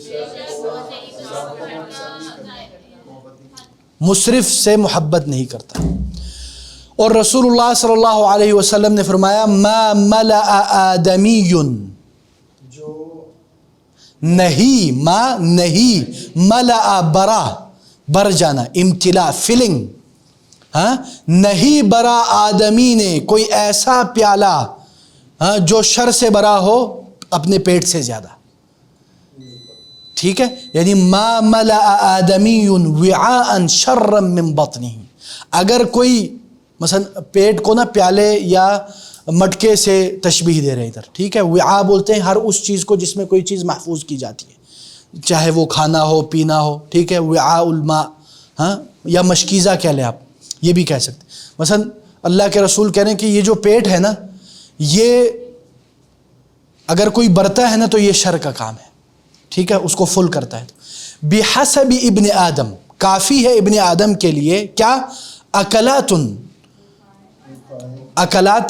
Speaker 1: مسرف سے محبت نہیں کرتا. اور رسول اللہ صلی اللہ علیہ وسلم نے فرمایا ما ملأ آدمی, نہیں, ما نہیں, ملأ برا, بر جانا, امتلاء, فلنگ, نہیں برا آدمی نے کوئی ایسا پیالہ جو شر سے بھرا ہو اپنے پیٹ سے زیادہ. ٹھیک ہے, یعنی ما ملأ آدمی وعاء شرا من بطنہ, اگر کوئی مثلا پیٹ کو نا پیالے یا مٹکے سے تشبیہ دے رہے ادھر. ٹھیک ہے, وعاء بولتے ہیں ہر اس چیز کو جس میں کوئی چیز محفوظ کی جاتی ہے. چاہے وہ کھانا ہو پینا ہو, ٹھیک ہے, وعاء الماء, ہاں, یا مشکیزہ کہہ لیں آپ, یہ بھی کہہ سکتے. مثلا اللہ کے رسول کہہ رہے ہیں کہ یہ جو پیٹ ہے نا, یہ اگر کوئی برتا ہے نا تو یہ شر کا کام ہے, ٹھیک ہے, اس کو فل کرتا ہے. بحسب ابن آدم, کافی ہے ابن آدم کے لیے کیا, اکلات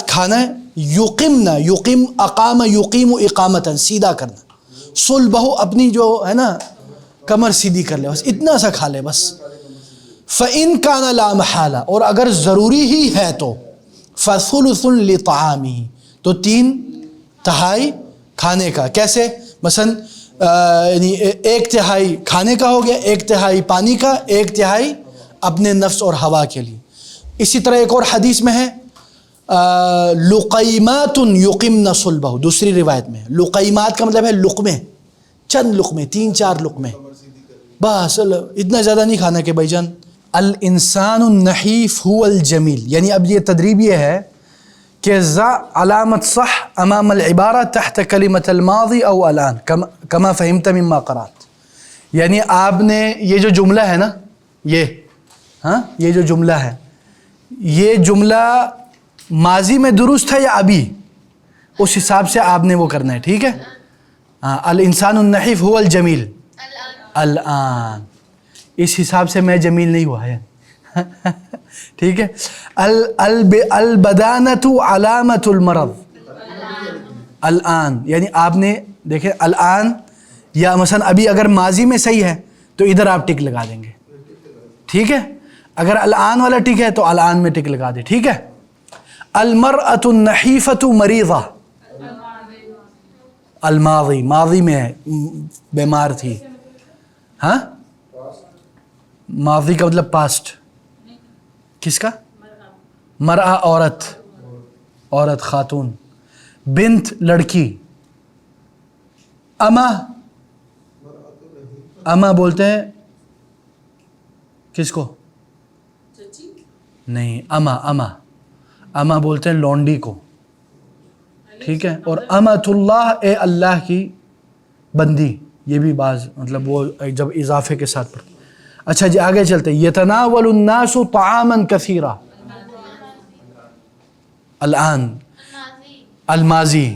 Speaker 1: کھانا ہے, یقمنا, یقیم اقام یقیم اقامتا, سیدھا کرنا, صلبہ اپنی جو ہے نا کمر سیدھی کر لے, بس اتنا سا کھا لے بس. فَإِن كَانَ لَا مَحَالَ, اور اگر ضروری ہی ہے تو فَثُلُثٌ لِطَعَامِهِ, تو 3/3 کھانے کا. کیسے؟ مثلا یعنی 1/3 کھانے کا ہو گیا, 1/3 پانی کا, 1/3 اپنے نفس اور ہوا کے لیے. اسی طرح ایک اور حدیث میں ہے لقیمات یقمن صلبہ, دوسری روایت میں لقیمات کا مطلب ہے لقمے, چند لقمے, 3-4 لقمے, بس اتنا زیادہ نہیں کھانا کہ بھائی جان. الانسان النحیف هو الجمیل, یعنی اب یہ تدریب یہ ہے کہ ضع علامت صح امام العبارہ تحت کلمۃ الماضی او الان کما فہمت مما قرات. یعنی آپ نے یہ جو جملہ ہے نا, یہ جو جملہ ہے, یہ جملہ ماضی میں درست ہے یا ابھی, اس حساب سے آپ نے وہ کرنا ہے, ٹھیک ہے. الانسان النحیف هو الجمیل الان, اس حساب سے میں جمیل نہیں ہوا ہے, ٹھیک ہے. البدانۃ علامۃ المرض, الان یعنی آپ نے دیکھیں الان, یا مثلا ابھی اگر ماضی میں صحیح ہے تو ادھر آپ ٹک لگا دیں گے, ٹھیک ہے. اگر الان والا ٹک ہے تو الان میں ٹک لگا دیں, ٹھیک ہے. المرأۃ النحیفۃ مریضہ, الماضی, ماضی میں ہے, بیمار تھی. ہاں, ماضی کا مطلب پاسٹ, کس کا؟ مرأہ عورت, عورت خاتون. بنت لڑکی. اما, اما بولتے ہیں کس کو؟ نہیں, اما بولتے ہیں لونڈی کو, ٹھیک ہے. اور امۃ اللہ, اے اللہ کی بندی, یہ بھی بعض مطلب وہ جب اضافے کے ساتھ پڑھتے. اچھا جی آگے چلتے. یتناول الناس طعاما کثیرا, الان الماضی,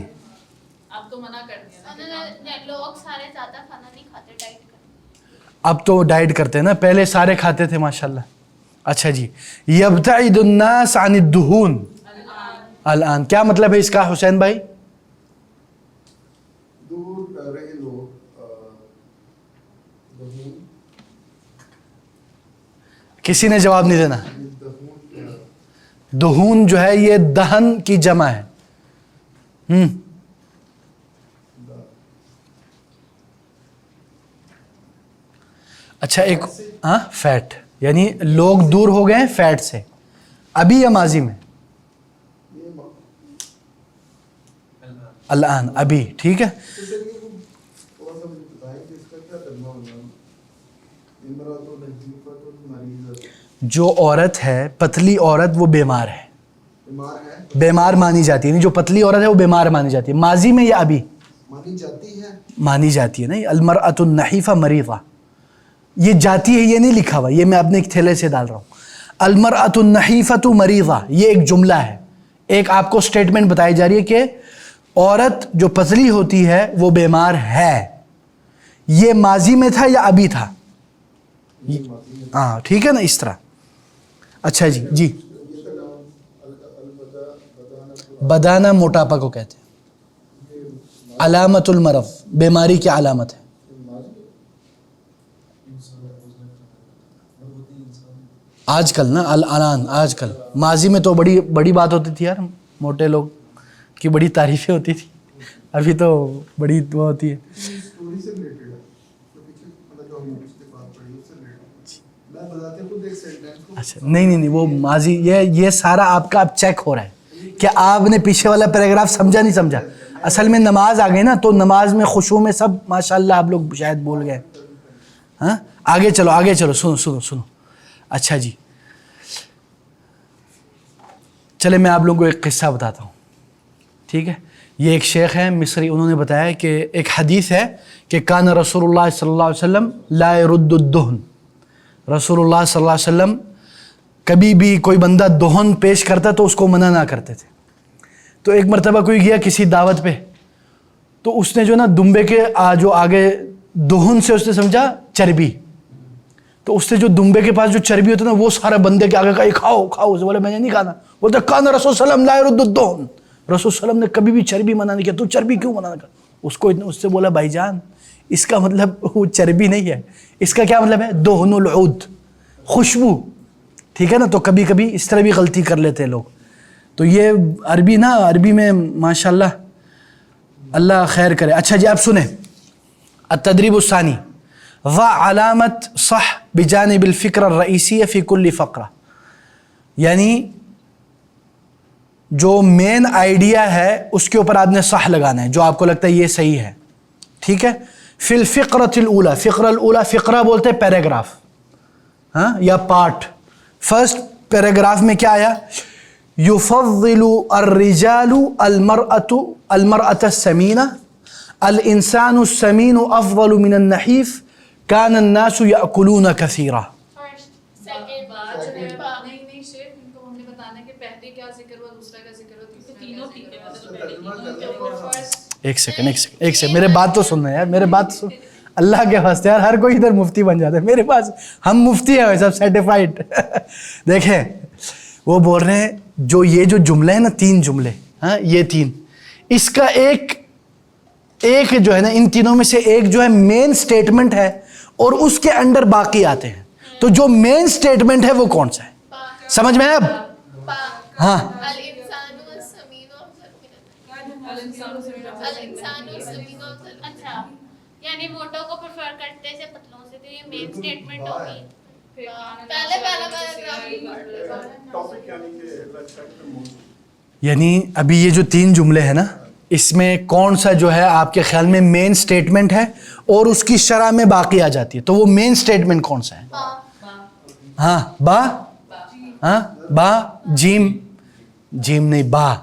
Speaker 3: اب تو منع کر دیا,
Speaker 4: لوگ سارے زیادہ کھانا نہیں کھاتے, ڈائٹ کرتے.
Speaker 1: اب تو ڈائٹ کرتے ہیں نا, پہلے سارے کھاتے تھے ماشاءاللہ. اچھا جی, یبتعد الناس عن الدہون, الان کیا مطلب ہے اس کا حسین بھائی؟
Speaker 5: دور رہے لوگ,
Speaker 1: کسی نے جواب نہیں دینا. دہون جو ہے یہ دہن کی جمع ہے. اچھا ایک فیٹ, یعنی لوگ دور ہو گئے فیٹ سے, ابھی یا ماضی میں؟ الان, ابھی, ٹھیک ہے. جو عورت ہے پتلی عورت وہ بیمار ہے, بیمار مانی جاتی ہے, یعنی جو پتلی عورت ہے وہ بیمار مانی جاتی ہے. ماضی میں یا ابھی؟ مانی جاتی ہے. نہیں, المرأۃ النحیفہ مریضہ, یہ جاتی ہے, یہ نہیں لکھا ہوا, یہ میں اپنے ایک تھیلے سے ڈال رہا ہوں. المرأۃ النحیفۃ مریضہ, یہ ایک جملہ ہے, ایک آپ کو سٹیٹمنٹ بتائی جا رہی ہے کہ عورت جو پتلی ہوتی ہے وہ بیمار ہے. یہ ماضی میں تھا یا ابھی تھا؟ ہاں ٹھیک ہے نا, اس طرح. اچھا جی, بدانہ موٹاپا کو کہتے ہیں, علامت المرض, بیماری کی علامت ہے. آج کل نا, الان, آج کل. ماضی میں تو بڑی بات ہوتی تھی یار, موٹے لوگ کی بڑی تعریفیں ہوتی تھی, ابھی تو بڑی وہ ہوتی ہے. اچھا نہیں, وہ ماضی, یہ سارا آپ کا اب چیک ہو رہا ہے کہ آپ نے پیچھے والا پیراگراف سمجھا نہیں سمجھا. اصل میں نماز آ گئی نا, تو نماز میں خشوع میں سب ماشاءاللہ آپ لوگ شاید بول گئے. ہاں آگے چلو, سنو. اچھا جی, چلے میں آپ لوگوں کو ایک قصہ بتاتا ہوں, ٹھیک ہے. یہ ایک شیخ ہیں مصری، انہوں نے بتایا کہ ایک حدیث ہے کہ کان رسول اللہ صلی اللہ علیہ وسلم لا يرد الدہن، رسول اللہ صلی اللہ علیہ وسلم کبھی بھی کوئی بندہ دہن پیش کرتا تو اس کو منع نہ کرتے تھے. تو ایک مرتبہ کوئی گیا کسی دعوت پہ، تو اس نے جو نا دمبے کے جو آگے دہن سے اس نے سمجھا چربی، تو اس نے جو دمبے کے پاس جو چربی ہوتا نا وہ سارا بندے کے آگے کہا کھاؤ کھاؤ، اسے بولے میں نے نہیں کھانا، بولتا کان رسول صلی اللہ علیہ وسلم لا يرد الدہن، رسول صلی اللہ علیہ وسلم نے کبھی بھی چربی منع نہیں کیا، تو چربی کیوں منع نہ کر؟ اس سے بولا بھائی جان اس کا مطلب وہ چربی نہیں ہے، اس کا کیا مطلب ہے؟ دہن العود، خوشبو، ٹھیک ہے نا. تو کبھی کبھی اس طرح بھی غلطی کر لیتے ہیں لوگ. تو یہ عربی میں ماشاءاللہ اللہ خیر کرے. اچھا جی آپ سنیں التدریب الثانی، ضع علامت صح بجانب الفکر الرئیسی فی کل فقرہ، یعنی جو مین آئیڈیا ہے اس کے اوپر آپ نے صح لگانا ہے، جو آپ کو لگتا ہے یہ صحیح ہے، ٹھیک ہے. فی الفقرۃ الاولی، فقرہ الاولی، فقرہ بولتے ہیں پیراگراف، ہاں یا پارٹ. فرسٹ پیراگراف میں کیا آیا؟ یفضل الرجال المرأة السمینہ، الانسان السمین افضل من النحیف، کان الناس یأکلون کثیرا.
Speaker 3: نہیں شیخ، ان کو ہم نے بتانا کہ پہلے کیا ذکر ہوا، دوسرا کیا ذکر ہوا، تینوں ٹھیک ہے.
Speaker 1: ایک سیکنڈ میرے بات تو سننا یار، میرے بات سن، اللہ کے واسطے یار، ہر کوئی ادھر مفتی بن جاتا ہے میرے پاس، ہم مفتی ہیں سب سرٹیفائڈ. دیکھیں وہ بول رہے ہیں جو یہ جو جملے ہیں نا، 3 جملے، ہاں یہ 3، اس کا ایک جو ہے نا، ان تینوں میں سے ایک جو ہے مین سٹیٹمنٹ ہے اور اس کے انڈر باقی آتے ہیں. تو جو مین سٹیٹمنٹ ہے وہ کون سا ہے؟ سمجھ میں اب؟ ہاں
Speaker 4: اچھا، یعنی موٹو کو پریفر کرتے سے پتلوں سے، تو یہ مین سٹیٹمنٹ ہوگی.
Speaker 1: یعنی ابھی یہ جو 3 جملے ہیں نا، اس میں کون سا جو ہے آپ کے خیال میں مین سٹیٹمنٹ ہے اور اس کی شرح میں باقی آ جاتی ہے؟ تو وہ مین سٹیٹمنٹ کون سا ہے؟ ہاں با، ہاں با، جیم نہیں، با.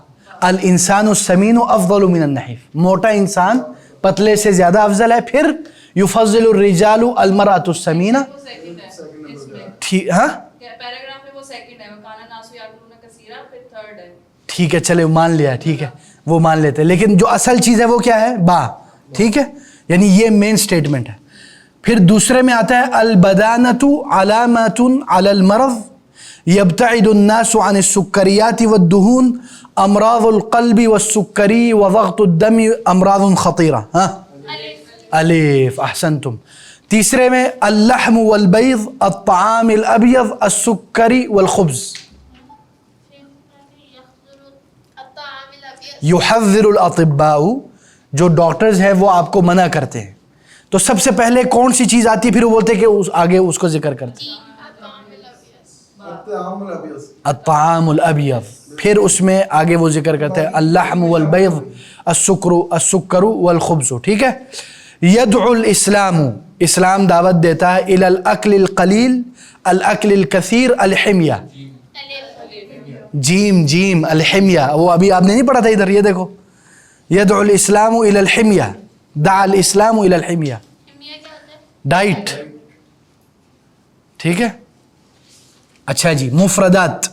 Speaker 1: الانسان السمین افضل من النحیف، موٹا انسان پتلے سے زیادہ افضل ہے. پھر یفضل الرجال المرأة السمینہ، ٹھیک، ہاں
Speaker 3: پیراگراف میں وہ سیکنڈ ہے، وکان الناس یاکلون کثیرا، پھر تھرڈ ہے.
Speaker 1: ٹھیک ہے چلے مان لیا، ٹھیک ہے وہ مان لیتے ہیں، لیکن جو اصل چیز ہے وہ کیا ہے؟ با، ٹھیک ہے. یعنی یہ مین سٹیٹمنٹ ہے. پھر دوسرے میں آتا ہے البدانۃ علامات علی المرض، یبتعد الناس عن السکریات والدہون، امراض القلب والسکری وضغط الدم امراض خطیرہ. ہاں الف، احسنتم. تیسرے میں اللحم والبیض، الطعام الابیض، السکری والخبز. یحذر الاطباء، جو ڈاکٹرز ہیں وہ آپ کو منع کرتے ہیں. تو سب سے پہلے کون سی چیز آتی ہے؟ پھر وہ بولتے ہیں کہ آگے اس کو ذکر کرتے ہیں الطعام الابیض، پھر اس میں آگے وہ ذکر کرتے ہیں اللحم والبیض، السکر والخبز. ٹھیک ہے. یدعو الاسلام، اسلام دعوت دیتا ہے الی الاکل القلیل، الاکل الکثیر، الحمیہ. جیم الحمیہ، وہ ابھی آپ نے نہیں پڑھا تھا ادھر، یہ دیکھو یدعو الاسلام الی الحمیہ، دعا الاسلام الی الحمیہ، ڈائٹ. ٹھیک ہے. اچھا جی مفردات،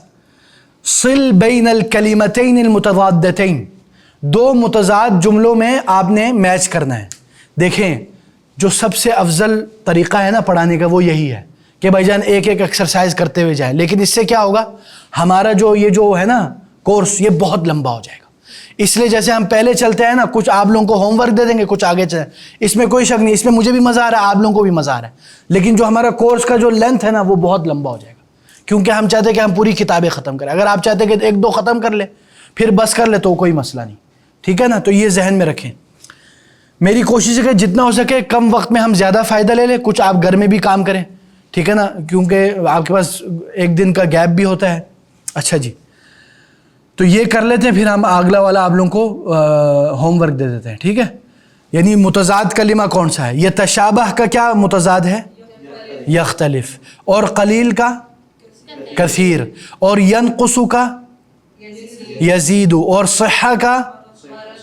Speaker 1: صل بین الکلمتین المتضادتین، 2 متضاد جملوں میں آپ نے میچ کرنا ہے. دیکھیں جو سب سے افضل طریقہ ہے نا پڑھانے کا وہ یہی ہے کہ بھائی جان ایک ایکسرسائز کرتے ہوئے جائیں. لیکن اس سے کیا ہوگا، ہمارا یہ جو ہے نا کورس یہ بہت لمبا ہو جائے گا. اس لیے جیسے ہم پہلے چلتے ہیں نا، کچھ آپ لوگوں کو ہوم ورک دے دیں گے، کچھ آگے چلیں، اس میں کوئی شک نہیں، اس میں مجھے بھی مزہ آ رہا ہے، آپ لوگوں کو بھی مزہ آ رہا ہے. لیکن جو ہمارا کورس کا جو لینتھ ہے نا وہ بہت لمبا ہو جائے گا، کیونکہ ہم چاہتے ہیں کہ ہم پوری کتابیں ختم کریں. اگر آپ چاہتے ہیں کہ 1-2 ختم کر لیں پھر بس کر لے تو کوئی مسئلہ نہیں. ٹھیک ہے نا. تو یہ ذہن میں رکھیں. میری کوشش ہے کہ جتنا ہو سکے کم وقت میں ہم زیادہ فائدہ لے لیں. کچھ آپ گھر میں بھی کام کریں، ٹھیک ہے نا، کیونکہ آپ کے پاس 1 دن کا گیپ بھی ہوتا ہے. اچھا جی تو یہ کر لیتے ہیں، پھر ہم اگلا والا آپ لوگوں کو ہوم ورک دے دیتے ہیں. ٹھیک ہے. یعنی متضاد کلمہ کون سا ہے؟ یہ تشابہ کا کیا متضاد ہے؟ یختلف. اور قلیل کا کثیر. اور ینقص کا یزید. اور صحہ کا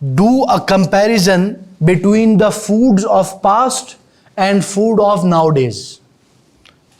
Speaker 1: Do a comparison between the foods of past and food of nowadays,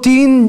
Speaker 1: 3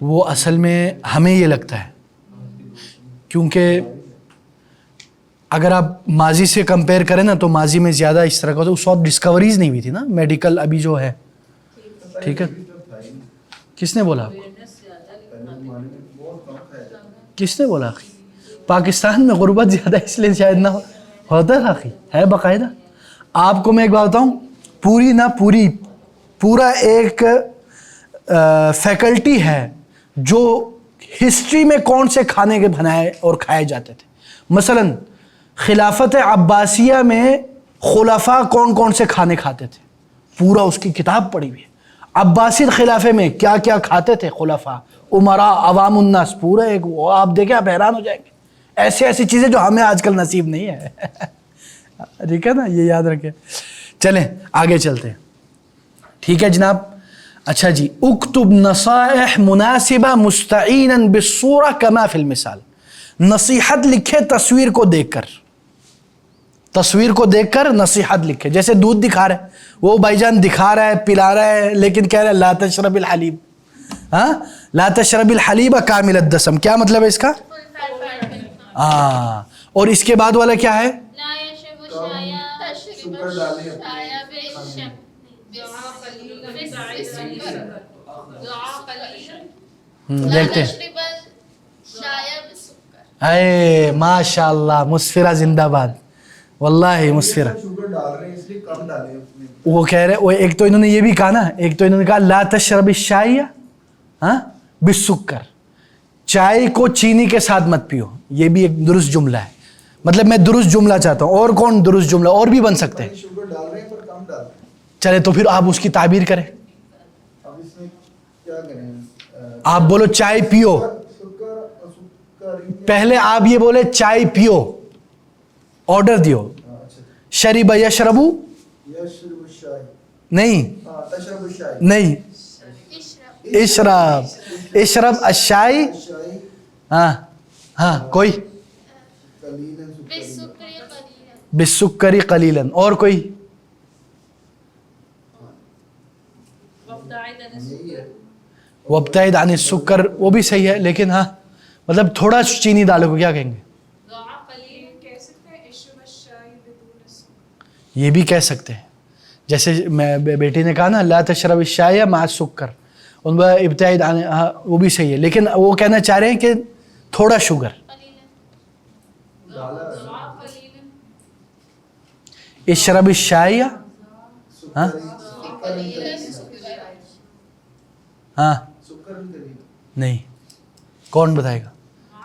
Speaker 1: وہ اصل میں ہمیں یہ لگتا ہے کیونکہ اگر آپ ماضی سے کمپیئر کریں نا تو ماضی میں زیادہ اس طرح کا ہوتا ہے. اس وقت ڈسکوریز نہیں ہوئی تھی نا میڈیکل ابھی جو ہے. ٹھیک ہے, کس نے بولا آپ کو؟ کس نے بولا آخی؟ پاکستان میں غربت زیادہ اس لیے شاید نہ ہوتا ہے آخی, ہے باقاعدہ. آپ کو میں ایک بات بتاؤں, پورا ایک فیکلٹی ہے جو ہسٹری میں کون سے کھانے کے بنائے اور کھائے جاتے تھے. مثلا خلافت عباسیہ میں خلفاء کون کون سے کھانے کھاتے تھے, پورا اس کی کتاب پڑھی ہوئی ہے. عباسید خلافے میں کیا کیا کھاتے تھے خلفاء, امراء, عوام الناس, پورا ایک وہ آپ دیکھیں آپ حیران ہو جائیں گے. ایسی چیزیں جو ہمیں آج کل نصیب نہیں ہے. ٹھیک ہے نا, یہ یاد رکھیں. چلیں آگے چلتے ہیں. ٹھیک ہے جناب. اچھا جی, اکتب نصائح مناسبہ مستعینا بالصورہ کما فی المثال. نصیحت لکھے تصویر کو دیکھ کر, تصویر کو دیکھ کر نصیحت لکھے. جیسے دودھ دکھا رہا ہے, وہ بھائی جان دکھا رہا ہے, پلا رہا ہے, لیکن کہہ رہا ہے لا تشرب الحلیب. ہاں, لا تشرب الحلیب کامل الدسم. کیا مطلب ہے اس کا؟ ہاں. اور اس کے بعد والا کیا ہے؟
Speaker 4: لا يشرب الشاي تشرب الشاي بالشم
Speaker 1: دیکھتے ہیں.
Speaker 4: تشرب الشاي بالسكر.
Speaker 1: اے ماشاء اللہ, مسفرہ زندہ باد. واللہ مسفرہ.
Speaker 5: شوگر ڈال رہے ہیں اس لیے کم ڈالیں اس میں.
Speaker 1: وہ کہہ رہے, وہ ایک تو انہوں نے یہ بھی کہا نا, ایک تو انہوں نے کہا لا تشرب الشائی ہاں بالسکر, چائے کو چینی کے ساتھ مت پیو. یہ بھی ایک درست جملہ ہے. مطلب میں درست جملہ چاہتا ہوں. اور کون درست جملہ اور بھی بن سکتے ہیں؟
Speaker 5: شوگر ڈال رہے ہیں پر کم ڈال رہے ہیں.
Speaker 1: چلے تو پھر آپ اس کی تعبیر کریں.
Speaker 5: اب اس میں کیا کریں؟
Speaker 1: آپ بولو چائے پیو.
Speaker 5: سکر
Speaker 1: پہلے آپ یہ بولے چائے پیو, آرڈر دیو. شریب یشربو
Speaker 5: یشرب الشائی,
Speaker 1: نہیں
Speaker 5: تشرب الشائی,
Speaker 1: نہیں, اشرب اشرب الشائی.
Speaker 5: الشائی
Speaker 1: ہاں ہاں, کوئی
Speaker 5: قلیلا
Speaker 4: بالسكر قليلا.
Speaker 1: بالسکری قلیلا. اور کوئی؟ وابتعد عن السکر, وہ بھی صحیح ہے, لیکن ہاں مطلب تھوڑا چینی ڈالو کو کیا کہیں گے؟ یہ بھی کہہ سکتے ہیں. جیسے میں بیٹی نے کہا نا لا تشرب الشائی مع السکر, ان کا ابتعد عن, وہ بھی صحیح ہے, لیکن وہ کہنا چاہ رہے ہیں کہ تھوڑا شوگر. اشرب الشائی, ہاں ہاں
Speaker 5: سکر بھی قلیل.
Speaker 1: نہیں, کون بتائے گا؟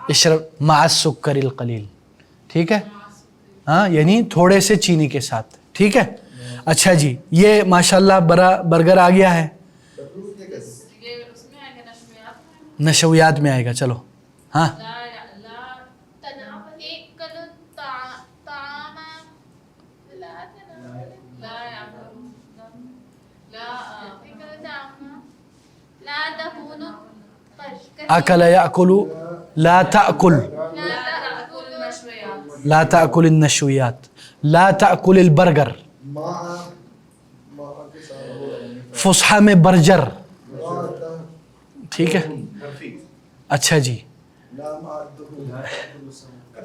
Speaker 1: اشرب مع السکر القلیل. ٹھیک ہے, ہاں یعنی تھوڑے سے چینی کے ساتھ. ٹھیک ہے. اچھا جی, یہ ماشاءاللہ بڑا برگر آ گیا ہے. نشویات میں آئے گا. چلو ہاں, اکل یاکل, لا تاکل, لا تاکل النشویات, لا تاکل البرگر. فصحى میں برجر. ٹھیک ہے. اچھا جی,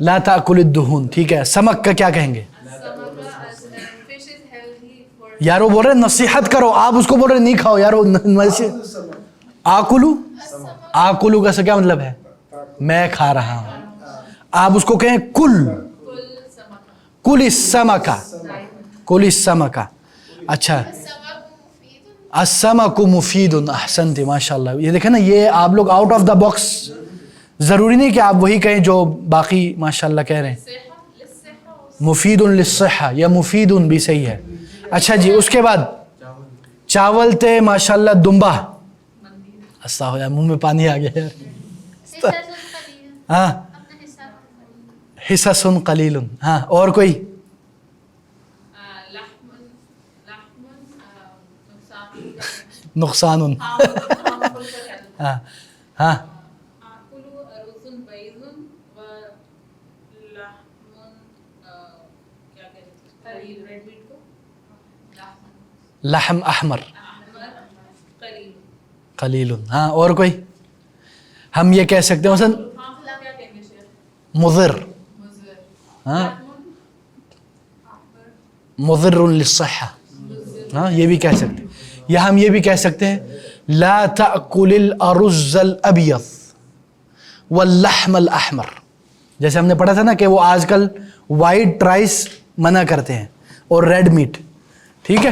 Speaker 1: لا تاکل الدہون. ٹھیک ہے. سمک کا کیا کہیں گے؟ یار وہ بول رہے نصیحت کرو, آپ اس کو بول رہے نہیں کھاؤ یار. آکلو, آکلو کا کیا مطلب ہے؟ میں کھا رہا ہوں. آپ اس کو کہیں کل, کل السمکہ, کل السمکہ. اچھا, السمک مفید. احسنت, ماشاءاللہ. یہ دیکھیں نا, یہ آپ لوگ آؤٹ آف دا باکس, ضروری نہیں کہ آپ وہی کہیں جو باقی ماشاءاللہ کہہ رہے ہیں. مفید للصحہ یا مفید بھی صحیح ہے. اچھا جی, اس کے بعد چاول تے ماشاءاللہ دمبا. استغفر, منہ میں پانی آ گیا یار. ہاں, حصص قلیل. ہاں, اور کوئی؟ نقصان. ہاں ہاں, لحم احمر. قلیل. ہاں اور کوئی؟ ہم یہ کہہ سکتے ہیں مثلا
Speaker 3: حافظہ کیا کہیں گے شیخ؟
Speaker 1: مضر.
Speaker 3: مضر.
Speaker 1: ہاں مضر للصحہ. ہاں یہ بھی کہہ سکتے ہیں. یا ہم یہ بھی کہہ سکتے ہیں لا تأکل الارز الابیض واللحم الاحمر. جیسے ہم نے پڑھا تھا نا کہ وہ آج کل وائٹ رائس منع کرتے ہیں اور ریڈ میٹ. ٹھیک ہے.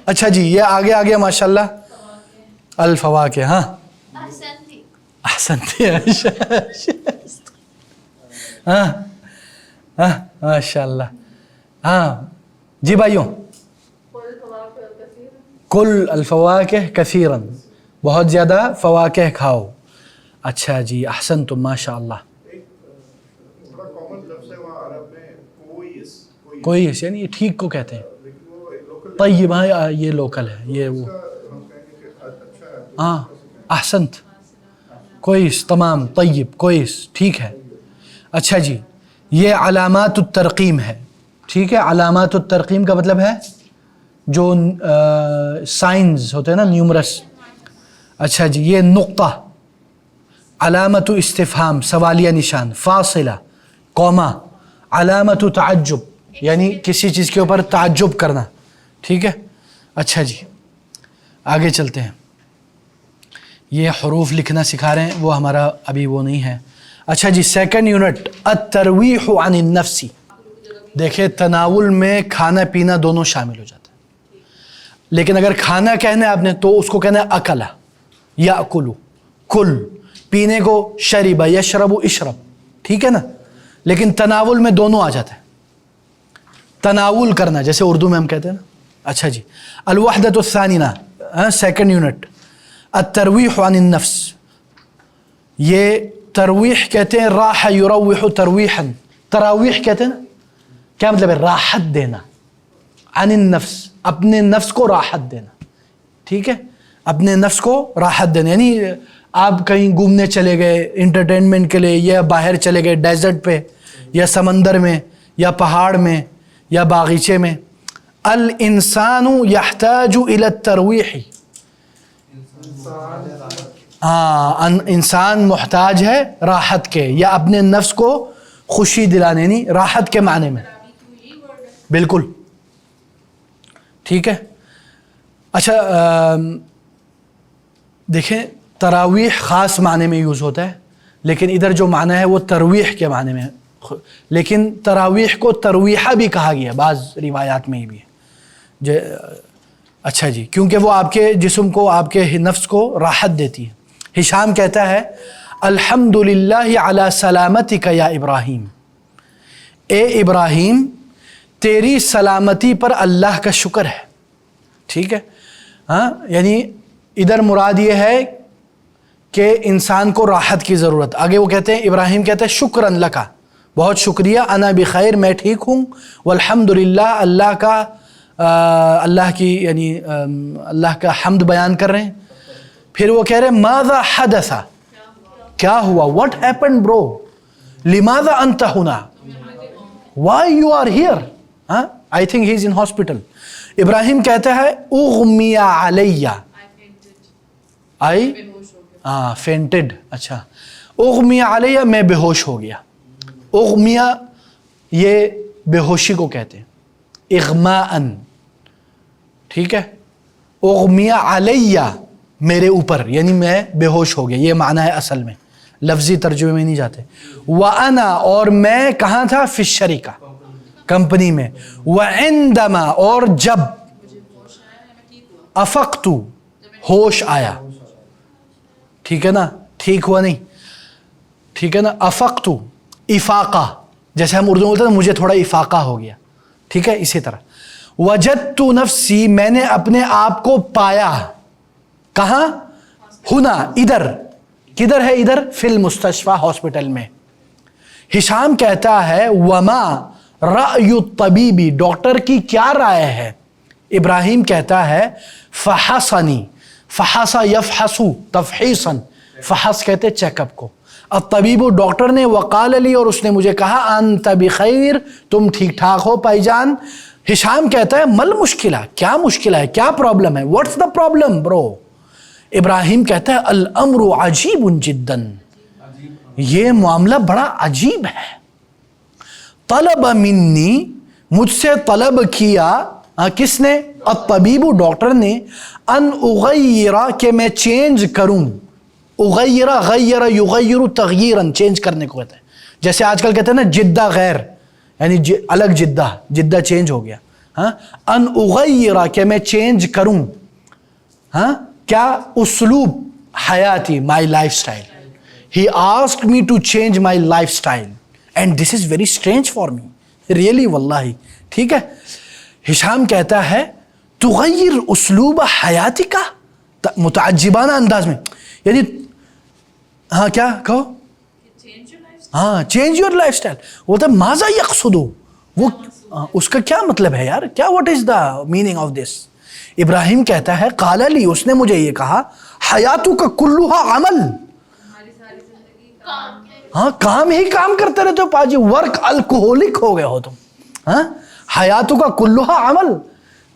Speaker 1: اچھا جی یہ آگے آگے ماشاءاللہ الفواکہ. ہاں
Speaker 4: احسنتی.
Speaker 1: احسنتی. ہاں ہاں ماشاء اللہ. ہاں جی بھائیوں. کل الفواکہ کثیرا، بہت زیادہ فواکہ کھاؤ. اچھا جی احسنتم ماشاء اللہ.
Speaker 5: بڑا کامن لفظ ہے وہاں عرب میں
Speaker 1: کوئی یعنی یہ ٹھیک کو کہتے ہیں. طیب. ہاں یہ لوکل ہے یہ وہ. ہاں احسنت. کوئس تمام. طیب کوئس ٹھیک ہے. اچھا جی یہ علامات الترقیم ہے. ٹھیک ہے. علامات الترقیم کا مطلب ہے جو سائنز ہوتے ہیں نا نیومرس. اچھا جی یہ نقطہ، علامت استفہام سوالیہ نشان، فاصلہ کوما، علامت تعجب یعنی کسی چیز کے اوپر تعجب کرنا. ٹھیک ہے. اچھا جی آگے چلتے ہیں. یہ حروف لکھنا سکھا رہے ہیں وہ ہمارا ابھی وہ نہیں ہے. اچھا جی سیکنڈ یونٹ الترویح عن النفس. دیکھیں تناول میں کھانا پینا دونوں شامل ہو جاتا ہے، لیکن اگر کھانا کہنا ہے آپ نے تو اس کو کہنا ہے اکلا یاکلو. کل پینے کو شرب یشرب اشرب. ٹھیک ہے نا. لیکن تناول میں دونوں آ جاتا ہے. تناول کرنا جیسے اردو میں ہم کہتے ہیں نا. اچھا جی الوحدۃ الثانیہ سیکنڈ یونٹ الترویح عن النفس. یہ ترویح کہتے ہیں راح یروح ترویحا. تراویح کہتے ہیں نا. کیا مطلب ہے؟ راحت دینا. عن النفس اپنے نفس کو راحت دینا. ٹھیک ہے. اپنے نفس کو راحت دینا یعنی آپ کہیں گھومنے چلے گئے انٹرٹینمنٹ کے لیے، یا باہر چلے گئے ڈیزرٹ پہ یا سمندر میں یا پہاڑ میں یا باغیچے میں. الانسان یحتاج الی الترویح. ہاں انسان محتاج ہے راحت کے یا اپنے نفس کو خوشی دلانے یعنی راحت کے معنی میں. بالکل ٹھیک ہے. اچھا دیکھیں تراویح خاص معنی میں یوز ہوتا ہے، لیکن ادھر جو معنی ہے وہ ترویح کے معنی میں ہے. لیکن تراویح کو ترویحہ بھی کہا گیا بعض روایات میں ہی بھی ہے. اچھا جی کیونکہ وہ آپ کے جسم کو آپ کے نفس کو راحت دیتی ہے. ہشام کہتا ہے الحمد للہ علی سلامتک یا ابراہیم. اے ابراہیم تیری سلامتی پر اللہ کا شکر ہے. ٹھیک ہے. ہاں یعنی ادھر مراد یہ ہے کہ انسان کو راحت کی ضرورت. آگے وہ کہتے ہیں ابراہیم کہتے ہیں شکراً لکا، بہت شکریہ، انا بخیر میں ٹھیک ہوں، والحمد للہ اللہ کا اللہ کی یعنی اللہ کا حمد بیان کر رہے ہیں. پھر وہ کہہ رہے ہیں ماذا حدث، کیا ہوا، what happened bro، لماذا انت ہنا، why you are here. I think he is in hospital. ابراہیم کہتا ہے اغمی علیہ، آئی فینٹڈ. اچھا اغمی علیہ میں بے ہوش ہو گیا. اغمیہ یہ بے ہوشی کو کہتے ہیں اغماءً. ٹھیک ہے. اغمیہ علیہ میرے اوپر یعنی میں بے ہوش ہو گیا، یہ معنی ہے اصل میں، لفظی ترجمے میں نہیں جاتے. وَأَنَا اور میں کہاں تھا، فی الشریکہ کمپنی میں. وَعِنْدَمَا اور جب، افقت ہوش آیا. ٹھیک ہے نا، ٹھیک ہوا نہیں، ٹھیک ہے نا. افقت افاقہ، جیسے ہم اردو میں بولتے ہیں مجھے تھوڑا افاقہ ہو گیا. ٹھیک ہے. اسی طرح وجدت نفسی میں نے اپنے آپ کو پایا. کہاں، ہنا ادھر. کدھر ہے ادھر، فی المستشفیٰ ہاسپٹل میں. ہشام کہتا ہے وما رأی الطبیبی ڈاکٹر کی کیا رائے ہے. ابراہیم کہتا ہے فحصنی، فحص یفحصو تفحیصا، فحص کہتے چیک اپ کو. الطبیب ڈاکٹر نے، وقال علی اور اس نے مجھے کہا انت بخیر تم ٹھیک ٹھاک ہو بھائی جان. ہشام کہتا ہے مل مشکلہ، کیا مشکلہ ہے، کیا پرابلم ہے، واٹس دا پرابلم برو. ابراہیم کہتا ہے الامر عجیب جدا، یہ معاملہ بڑا عجیب ہے. طلب منی، مجھ سے طلب کیا، کس نے؟ الطبیب، ڈاکٹر نے، ان اغیر، کہ میں چینج کروں. اغیر، غیر یغیر تغییرا، چینج کرنے کو کہتا ہے. جیسے آج کل کہتے ہیں نا جدہ غیر، یعنی الگ جدہ، جدہ چینج ہو گیا. ان اغیر، کہ میں چینج کروں. کیا؟ اسلوب حیاتی، my life style. He asked me to change my lifestyle and this is very strange for me, really واللہ. ٹھیک ہے. ہشام کہتا ہے تغیر اسلوب حیاتی کا، متعجبانہ انداز میں، یعنی کیا کہو؟ Change your life style. وہ تو ماذا یقصد، وہ اس کا کیا مطلب ہے یار، کیا what is the meaning of this? Ibrahim کہتا ہے قال لی، اس نے مجھے یہ کہا، حیاتو کا کلھا عمل، کام ہی کام کرتے رہتے ہو پاجی، ورک الکوہولک ہو گئے ہو تم. حیاتو کا کلھا عمل،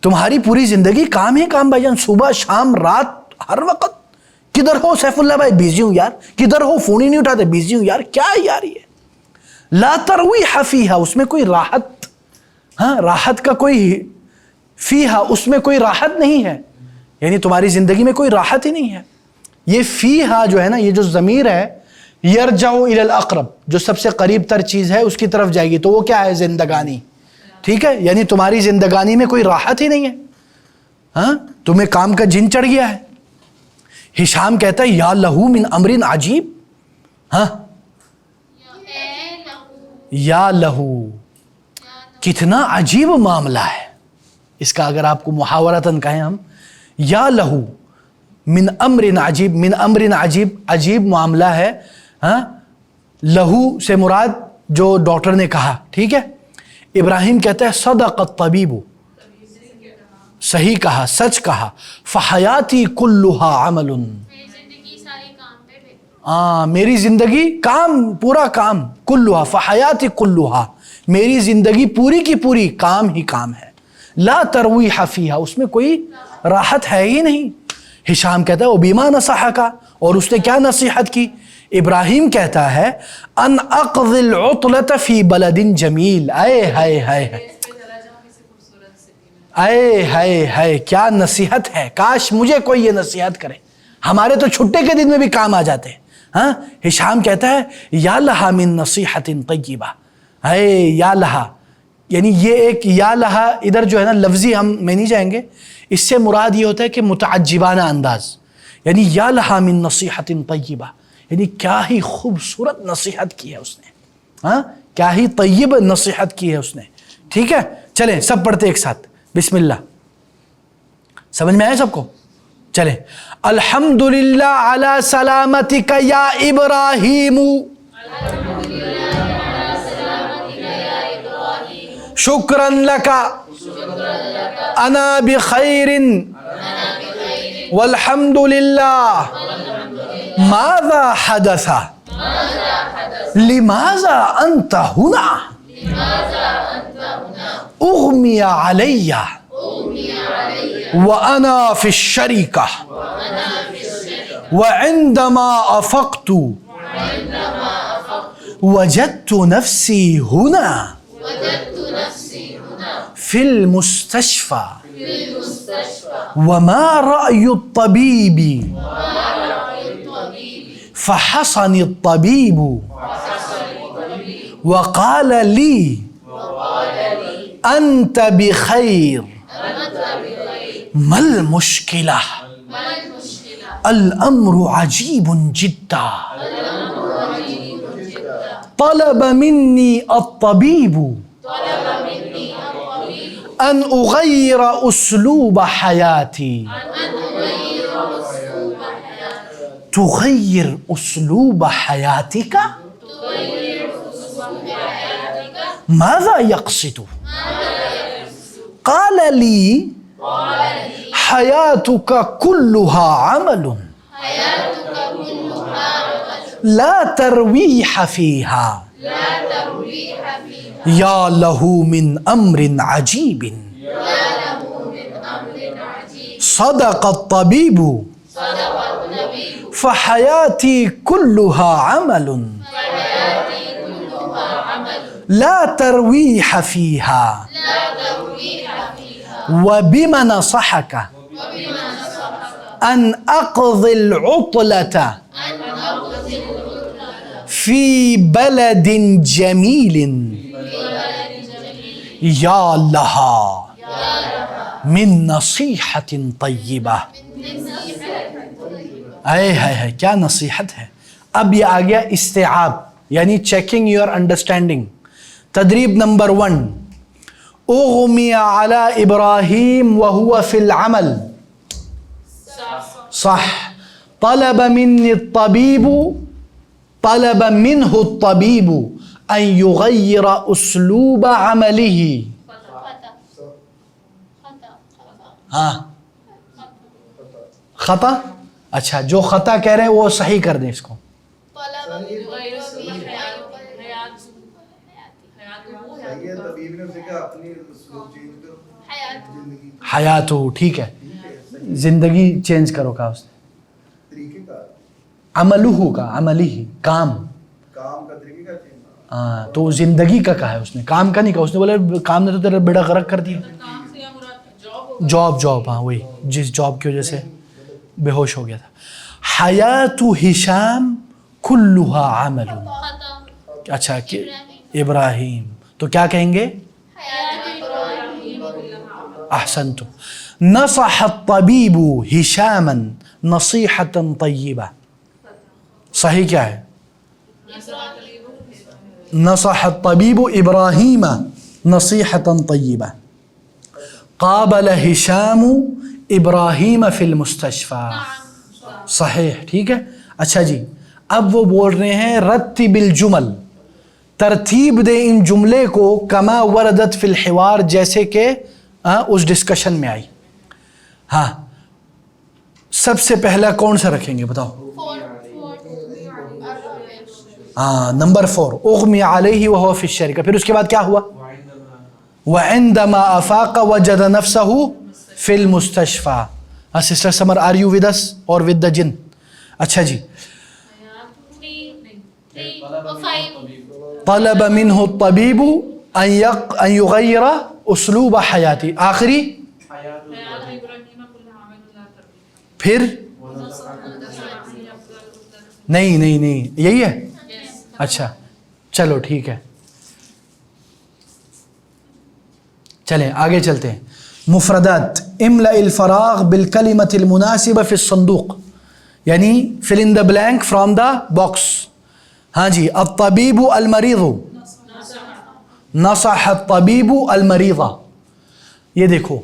Speaker 1: تمہاری پوری زندگی کام ہی کام بھائی جان، صبح شام رات ہر وقت. کدھر ہو سیف اللہ بھائی؟ بیزی ہوں یار. کدھر ہو؟ فون ہی نہیں اٹھاتے، بیزی ہوں یار. کیا یار یہ؟ لا ترویح فیہا، اس میں کوئی راحت، راحت کا کوئی، فیہا اس میں کوئی راحت نہیں ہے، یعنی تمہاری زندگی میں کوئی راحت ہی نہیں ہے. یہ فیہا جو ہے نا، یہ جو ضمیر ہے، یرجع الی الاقرب، جو سب سے قریب تر چیز ہے اس کی طرف جائے گی، تو وہ کیا ہے؟ زندگانی. ٹھیک ہے، یعنی تمہاری زندگانی میں کوئی راحت ہی نہیں ہے، تمہیں کام کا جن چڑھ گیا ہے. ہشام کہتا ہے یا لہو من امر عجیب، یا لہو، کتنا عجیب معاملہ ہے اس کا. اگر آپ کو محاورتاً کہیں ہم، یا لہو من امر عجیب، من امر عجیب، عجیب معاملہ ہے. لہو سے مراد جو ڈاکٹر نے کہا. ٹھیک ہے. ابراہیم کہتا ہے صدق الطبیب، صحیح کہا، سچ کہا. فحیاتی کلھا عمل، میری زندگی کام، پورا کام. کلھا، فحیاتی کلھا، میری زندگی پوری کی پوری کام ہی کام ہے. لا ترویح فیہا، اس میں کوئی راحت ہے ہی نہیں. ہشام کہتا ہے وبما نصحک، اور اس نے کیا نصیحت کی؟ ابراہیم کہتا ہے ان اقضی العطلۃ فی بلد جمیل. اے ہائے ہائے، اے ہائے ہائے، کیا نصیحت ہے. کاش مجھے کوئی یہ نصیحت کرے، ہمارے تو چھٹے کے دن میں بھی کام آ جاتے ہیں. ہشام کہتا ہے یا لہا من نصیحت طیبہ، اے یا لہا، یعنی یہ ایک یا لہا ادھر جو ہے نا لفظی ہم میں نہیں جائیں گے، اس سے مراد یہ ہوتا ہے کہ متعجبانہ انداز، یعنی یا لہا من نصیحت طیبہ، یعنی کیا ہی خوبصورت نصیحت کی ہے اس نے، کیا ہی طیب نصیحت کی ہے اس نے. ٹھیک ہے، چلیں سب پڑھتے ایک ساتھ. بسم اللہ. سمجھ میں آئے سب کو؟ چلیں. الحمدللہ علی سلامتک یا ابراہیم، شکرا لک انا بخیر والحمد للہ. ماذا حدث؟ لماذا انت هنا؟ اغمی علی وانا فی الشریکہ وعندما افقت وجدت نفسی هنا فی المستشفى وما رأی الطبیب فحصني الطبيب وقال لي أنت بخير. ما المشكلة؟ الأمر عجيب جدا. طلب مني الطبيب أن أغير أسلوب حياتي. تغير أسلوب حياتك؟ ماذا يقصد؟ قال لي حياتك كلها عمل لا ترويح فيها. يا له من أمر عجيب. صدق الطبيب فحياتي كلها عمل لا ترويح فيها وبما نصحك أن أقضي العطلة في بلد جميل يا لها من نصيحة طيبة. ہے کیا نصیحت ہے. اب یہ آ گیا استیعاب یعنی چیکنگ یور انڈرسٹینڈنگ. تدریب نمبر 1 اغمی علی ابراہیم وهو فی العمل. صح. طلب منه الطبيب ان يغير اسلوب عمله. ہاں خطا. اچھا جو خطا کہہ رہے ہیں وہ صحیح کر دیں اس کو. حیات ہو ٹھیک ہے زندگی چینج کرو کہا اس نے. عملہ کا عملی کام ہاں تو زندگی کا کہا ہے اس نے کام کا نہیں کہا. اس نے بولا کام نے تو تیرا بیڑا غرق کر دیا. جاب ہاں وہی جس جاب کی وجہ سے بے ہوش ہو گیا تھا. حیات ہشام کلها عمل. اچھا کہ ابراہیم تو کیا کہیں گے احسنتم. نصح الطبيب هشاما نصيحة طيبة. صحیح کیا ہے نصح الطبيب إبراهيم نصيحة طيبة. قابل هشام ابراہیم فی المستشفى. صحیح ٹھیک ہے. اچھا جی اب وہ بول رہے ہیں رتب الجمل ترتیب دے ان جملے کو کما وردت فی الحوار جیسے کہ اس ڈسکشن میں آئی. ہاں سب سے پہلا کون سا رکھیں گے بتاؤ. ہاں نمبر 4 اغمی علیہ وہو فی الشرکہ. پھر اس کے بعد کیا ہوا وعندما افاق وجد نفسہ فی المستشفى. Sister Samar are you with us or with دا جن. اچھا جی طلب منه الطبيب ان يغير اسلوب حیاتی. آخری پھر نہیں یہی ہے. اچھا چلو ٹھیک ہے چلیں آگے چلتے ہیں. مفردات املأ الفراغ بالکلمۃ المناسبہ فی الصندوق یعنی fill in the blank from the box. ہاں جی الطبیب المریض نصح الطبیب المریض. یہ دیکھو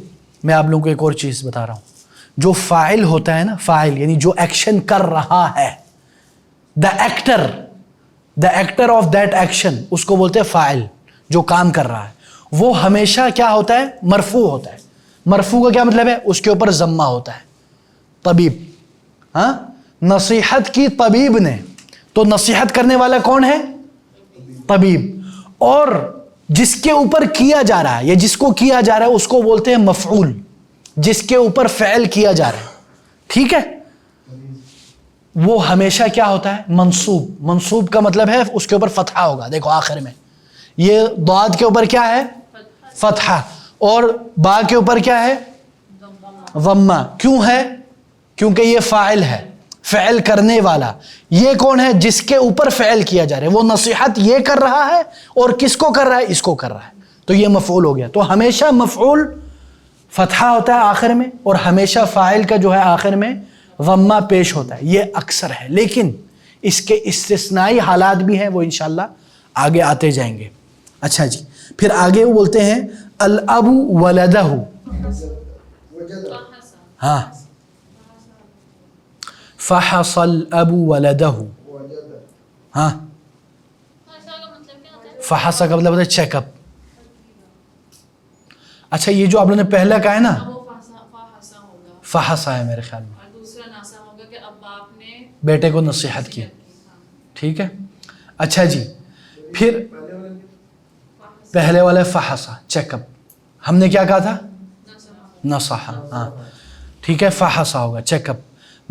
Speaker 1: میں آپ لوگوں کو ایک اور چیز بتا رہا ہوں. جو فاعل ہوتا ہے نا فاعل یعنی جو ایکشن کر رہا ہے the actor of that action اس کو بولتے ہیں فاعل. جو کام کر رہا ہے وہ ہمیشہ کیا ہوتا ہے مرفوع ہوتا ہے. مرفوع کا کیا مطلب ہے اس کے اوپر ضمہ ہوتا ہے. طبیب ہاں نصیحت کی طبیب نے تو نصیحت کرنے والا کون ہے طبیب. اور جس کے اوپر کیا جا رہا ہے یا جس کو کیا جا رہا ہے اس کو بولتے ہیں مفعول. جس کے اوپر فعل کیا جا رہا ہے ٹھیک ہے وہ ہمیشہ کیا ہوتا ہے منصوب. منصوب کا مطلب ہے اس کے اوپر فتحہ ہوگا. دیکھو آخر میں یہ ضاد کے اوپر کیا ہے فتحہ اور با کے اوپر کیا ہے ضمہ. کیوں ہے کیونکہ یہ فاعل ہے فعل کرنے والا. یہ کون ہے جس کے اوپر فعل کیا جا رہا ہے. وہ نصیحت یہ کر رہا ہے اور کس کو کر رہا ہے اس کو کر رہا ہے تو یہ مفعول ہو گیا. تو ہمیشہ مفعول فتحہ ہوتا ہے آخر میں اور ہمیشہ فاعل کا جو ہے آخر میں ضمہ پیش ہوتا ہے. یہ اکثر ہے لیکن اس کے استثنائی حالات بھی ہیں وہ انشاءاللہ آگے آتے جائیں گے. اچھا جی پھر آگے وہ بولتے ہیں الاب ولدہ. ہاں فحص الاب ولدہ. ہاں فحص کا مطلب ہے چیک اپ. اچھا یہ جو آپ نے پہلا کہا ہے نا فحص ہے میرے خیال میں
Speaker 3: دوسرا ناسا ہوگا کہ اب باپ نے
Speaker 1: بیٹے کو نصیحت کی ٹھیک ہے. اچھا جی پھر پہلے والے فحصہ چیک اپ ہم نے کیا کہا تھا نصح. ہاں ٹھیک ہے فحصہ ہوگا چیک اپ.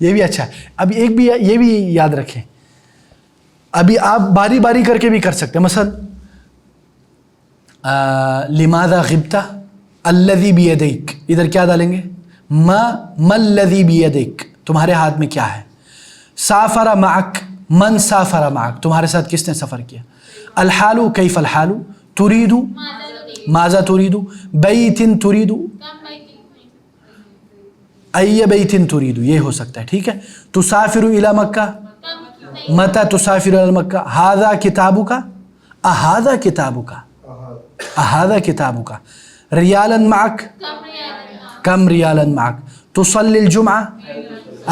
Speaker 1: یہ بھی اچھا ہے. اب ایک بھی یہ بھی یاد رکھیں, ابھی آپ باری باری کر کے بھی کر سکتے ہیں. مثلا لماذا غبت الذی بیدیک, ادھر کیا ڈالیں گے؟ ما الذی بیدیک, تمہارے ہاتھ میں کیا ہے. سافر معک من سافر معک, تمہارے ساتھ کس نے سفر کیا. الحال کیف الحال. تريد ماذا تريد. بیت تريد ای بیت تريد, یہ ہو سکتا ہے. ٹھیک ہے. تسافر الی مکہ متى تسافر الی مکہ. ھذا کتابک اھذا کتابک اھذا کتابک. ریالا معک کم ریالا معک. تصلی الجمعہ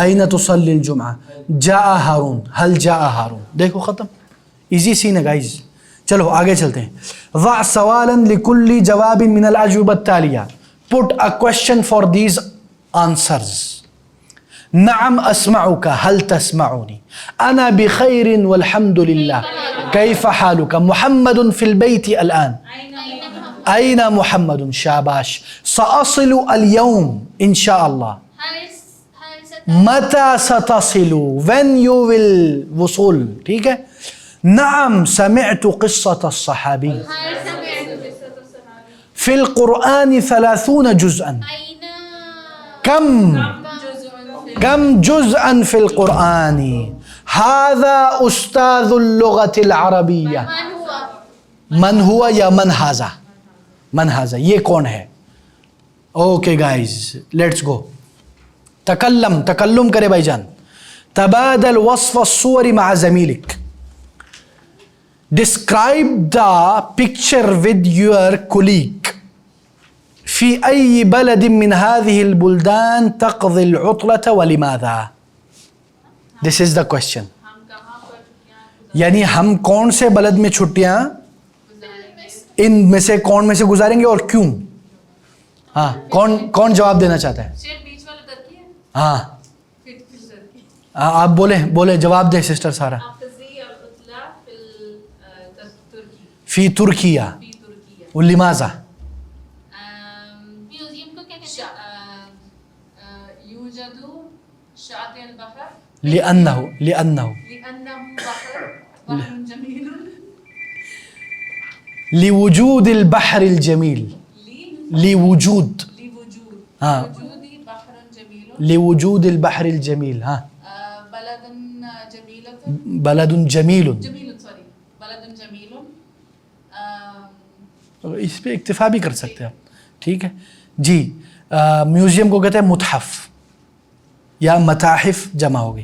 Speaker 1: این تصلی الجمعہ. جاء ہارون هل جاء ہارون. دیکھو ختم, ایزی سین ہے گائز. چلو آگے چلتے ہیں. ضع سوالا لكل جواب من الاجوبة التالية. Put a question for these answers. نعم أسمعك هل تسمعني. أنا بخير والحمد لله. كيف حالك. محمد في البيت الآن. أين محمد. شاباش. سأصل اليوم إن شاء الله. متى ستصل. when you will وصول. ٹھیک ہے. نعم سمعت قصة الصحابي. في القرآن 30 جزءا. كم جزءا في القرآن. هذا أستاذ اللغة العربية. من هو یا من هذا. من هذا یہ کون ہے. Okay guys let's go. تکلم کرے بھائی جان. تبادل وصف الصور مع زميلك. Describe the picture with your colleague. في أي بلد من هذه البلدان تقضي العطلة ولماذا. This is the question. یعنی ہم کون سے بلد میں چھٹیاں ان میں سے کون میں سے گزاریں گے اور کیوں. ہاں کون جواب دینا چاہتا ہے. ہاں آپ بولیں جواب دے سسٹر سارا. فی ترکیہ. ولماذا.
Speaker 4: میوزیم کو کیا کہتے ہیں.
Speaker 3: یوجد شاطئ البحر
Speaker 1: لأنه
Speaker 3: بحر جمیل.
Speaker 1: لوجود البحر الجمیل. لوجود ہاں
Speaker 3: بحر جمیل.
Speaker 1: لوجود البحر الجمیل. ہاں
Speaker 3: بلد جمیل.
Speaker 1: بلد جمیل.
Speaker 3: سوری بلد جمیل.
Speaker 1: اس پہ اکتفا بھی کر سکتے ہیں آپ. ٹھیک ہے جی. میوزیم کو کہتے ہیں متحف یا متاحف جمع ہوگی.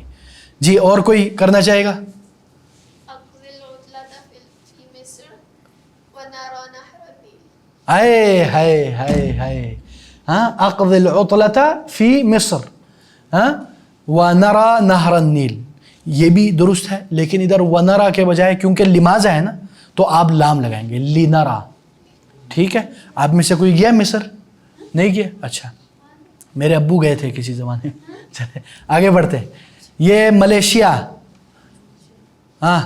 Speaker 1: جی اور کوئی کرنا چاہے گا. ہائے ہاں. اقضی العطلۃ فی مصر ہاں ونرى نہر النیل. یہ بھی درست ہے لیکن ادھر ونرا کے بجائے کیونکہ لماذا ہے نا تو آپ لام لگائیں گے. لنرا. ٹھیک ہے. آپ میں سے کوئی گیا مصر. نہیں گیا. اچھا میرے ابو گئے تھے کسی زمانے. چلے آگے بڑھتے ہیں. یہ ملیشیا. ہاں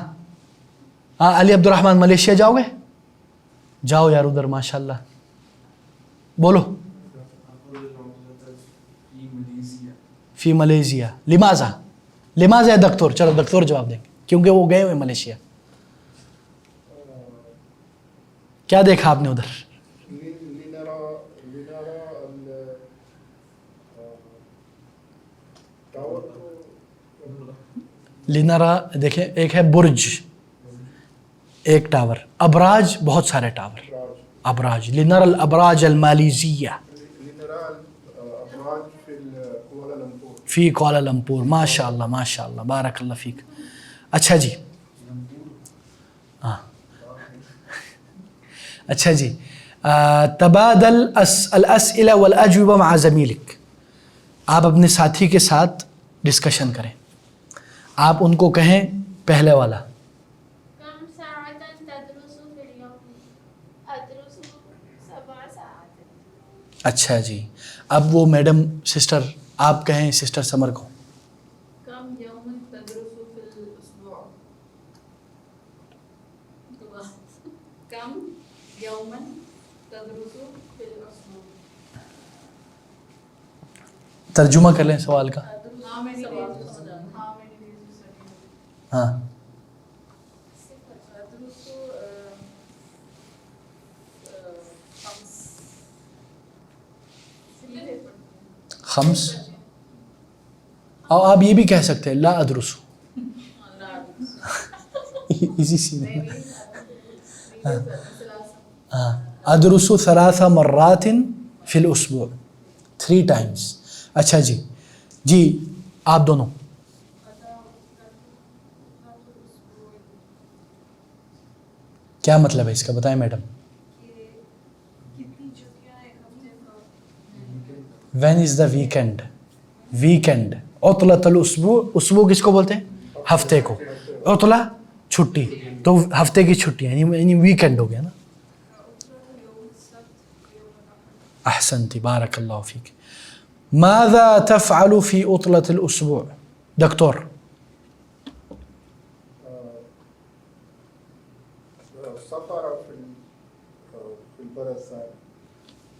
Speaker 1: علی عبد الرحمن ملیشیا جاؤ گے. جاؤ یار ادھر ماشاء اللہ. بولو. فی ملیشیا. لماذا ہے دکتور. چلو دکتور جواب دیں گے کیونکہ وہ گئے ہوئے ملیشیا. کیا دیکھا آپ نے ادھر. لنرا دیکھیں ایک ہے برج ایک ٹاور. ابراج بہت سارے ٹاور. ابراج. لنرا الابراج المالیزیہ فی کوالالمپور. ماشاء اللہ بارک اللہ فیک. اچھا جی ہاں اچھا جی. تبادل الاسئلہ والاجوبہ مع زمیلک. آپ اپنے ساتھی کے ساتھ ڈسکشن کریں. آپ ان کو کہیں پہلے والا.
Speaker 4: کم ساعتاً تدرس فی اليوم. ادرس 7 ساعات.
Speaker 1: اچھا جی. اب وہ میڈم سسٹر آپ کہیں سسٹر سمر کو.
Speaker 3: کم یوم تدرس فی الاسبوع. کم یوم تدرس فی الاسبوع.
Speaker 1: ترجمہ کر لیں سوال کا.
Speaker 3: ہاں میں
Speaker 1: ہاں خمس، اور آپ یہ بھی کہہ سکتے ہیں لا ادرس، اسی سینے ہاں ادرس ثلاث مرات فی الاسبوع، 3 times. اچھا جی جی آپ دونوں کیا مطلب ہے اس کا بتائیں madam. When is the weekend? Weekend عطلۃ الاسبوع، اسبوع کس کو بولتے ہیں؟ ہفتے کو. عطلہ چھٹی، تو ہفتے کی چھٹی یعنی ویکینڈ ہو گیا نا. احسنتی بارک اللہ فیک. ماذا تفعل في عطلة الاسبوع دكتور؟
Speaker 5: سفر في البلد الثاني.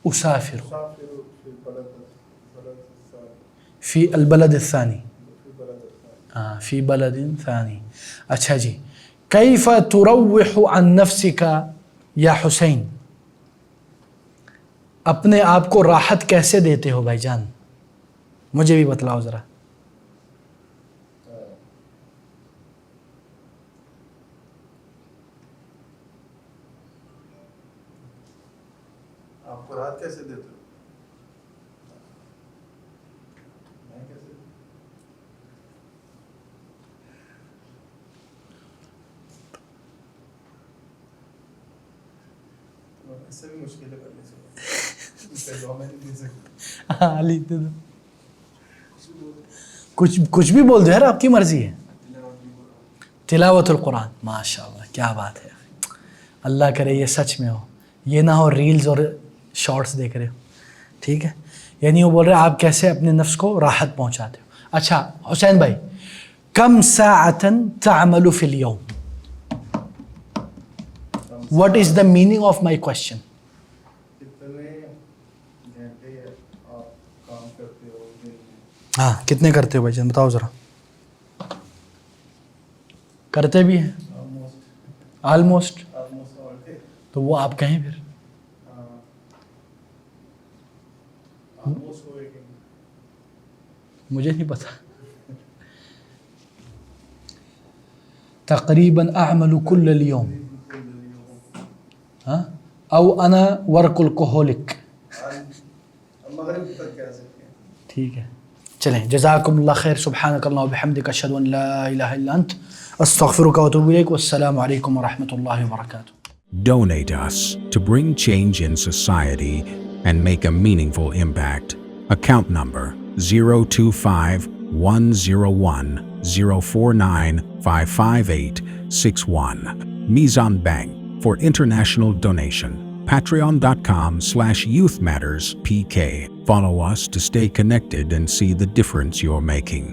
Speaker 1: اسافر
Speaker 5: أسافر في البلد الثاني.
Speaker 1: في البلد الثاني.
Speaker 5: في البلد الثاني.
Speaker 1: في بلد ثاني. اچھا جی كيف تروح عن نفسك یا حسین؟ اپنے آپ کو راحت کیسے دیتے ہو بھائی جان؟ مجھے بھی بتلاؤ ذرا.
Speaker 5: آپ کو راحت کیسے دیتے ہو؟ میں کیسے؟ اس سے بھی مشکل ہے کرنے سے، اس کا جواب میں نہیں دے سکتا.
Speaker 1: ہاں لکھ دے دو، کچھ بھی بول دو یار، آپ کی مرضی ہے. تلاوت القرآن، ماشاء اللہ کیا بات ہے. اللہ کرے یہ سچ میں ہو، یہ نہ ہو ریلز اور شارٹس دیکھ رہے ہو. ٹھیک ہے، یعنی وہ بول رہے آپ کیسے اپنے نفس کو راحت پہنچاتے ہو. اچھا حسین بھائی، کم ساعتاً تعمل فی اليوم؟ What is the meaning of my question?
Speaker 5: کتنے گھنٹے آپ کام کرتے ہو دن میں؟
Speaker 1: ہاں کتنے کرتے ہو بھائی جان بتاؤ ذرا. کرتے بھی ہیں آلموسٹ، تو وہ آپ کہیں پھر. مجھے نہیں پتا. تقریباً اعمل کل اليوم، ہاں او انا ورک الکوہولک.
Speaker 5: مغرب تک کہہ سکتے ہیں.
Speaker 1: ٹھیک ہے چلیں، جزاکم اللہ خیر. سبحانک اللہ وبحمدک، اشہد ان لا الہ الا انت، استغفرک واتوب الیک، والسلام علیکم ورحمۃ اللہ وبرکاتہ.
Speaker 6: Donate us to bring change in society and make a meaningful impact. Account number 025-101-049-55861. Mizan Bank for international donation. Patreon.com/YouthMattersPK. Follow us to stay connected and see the difference you're making.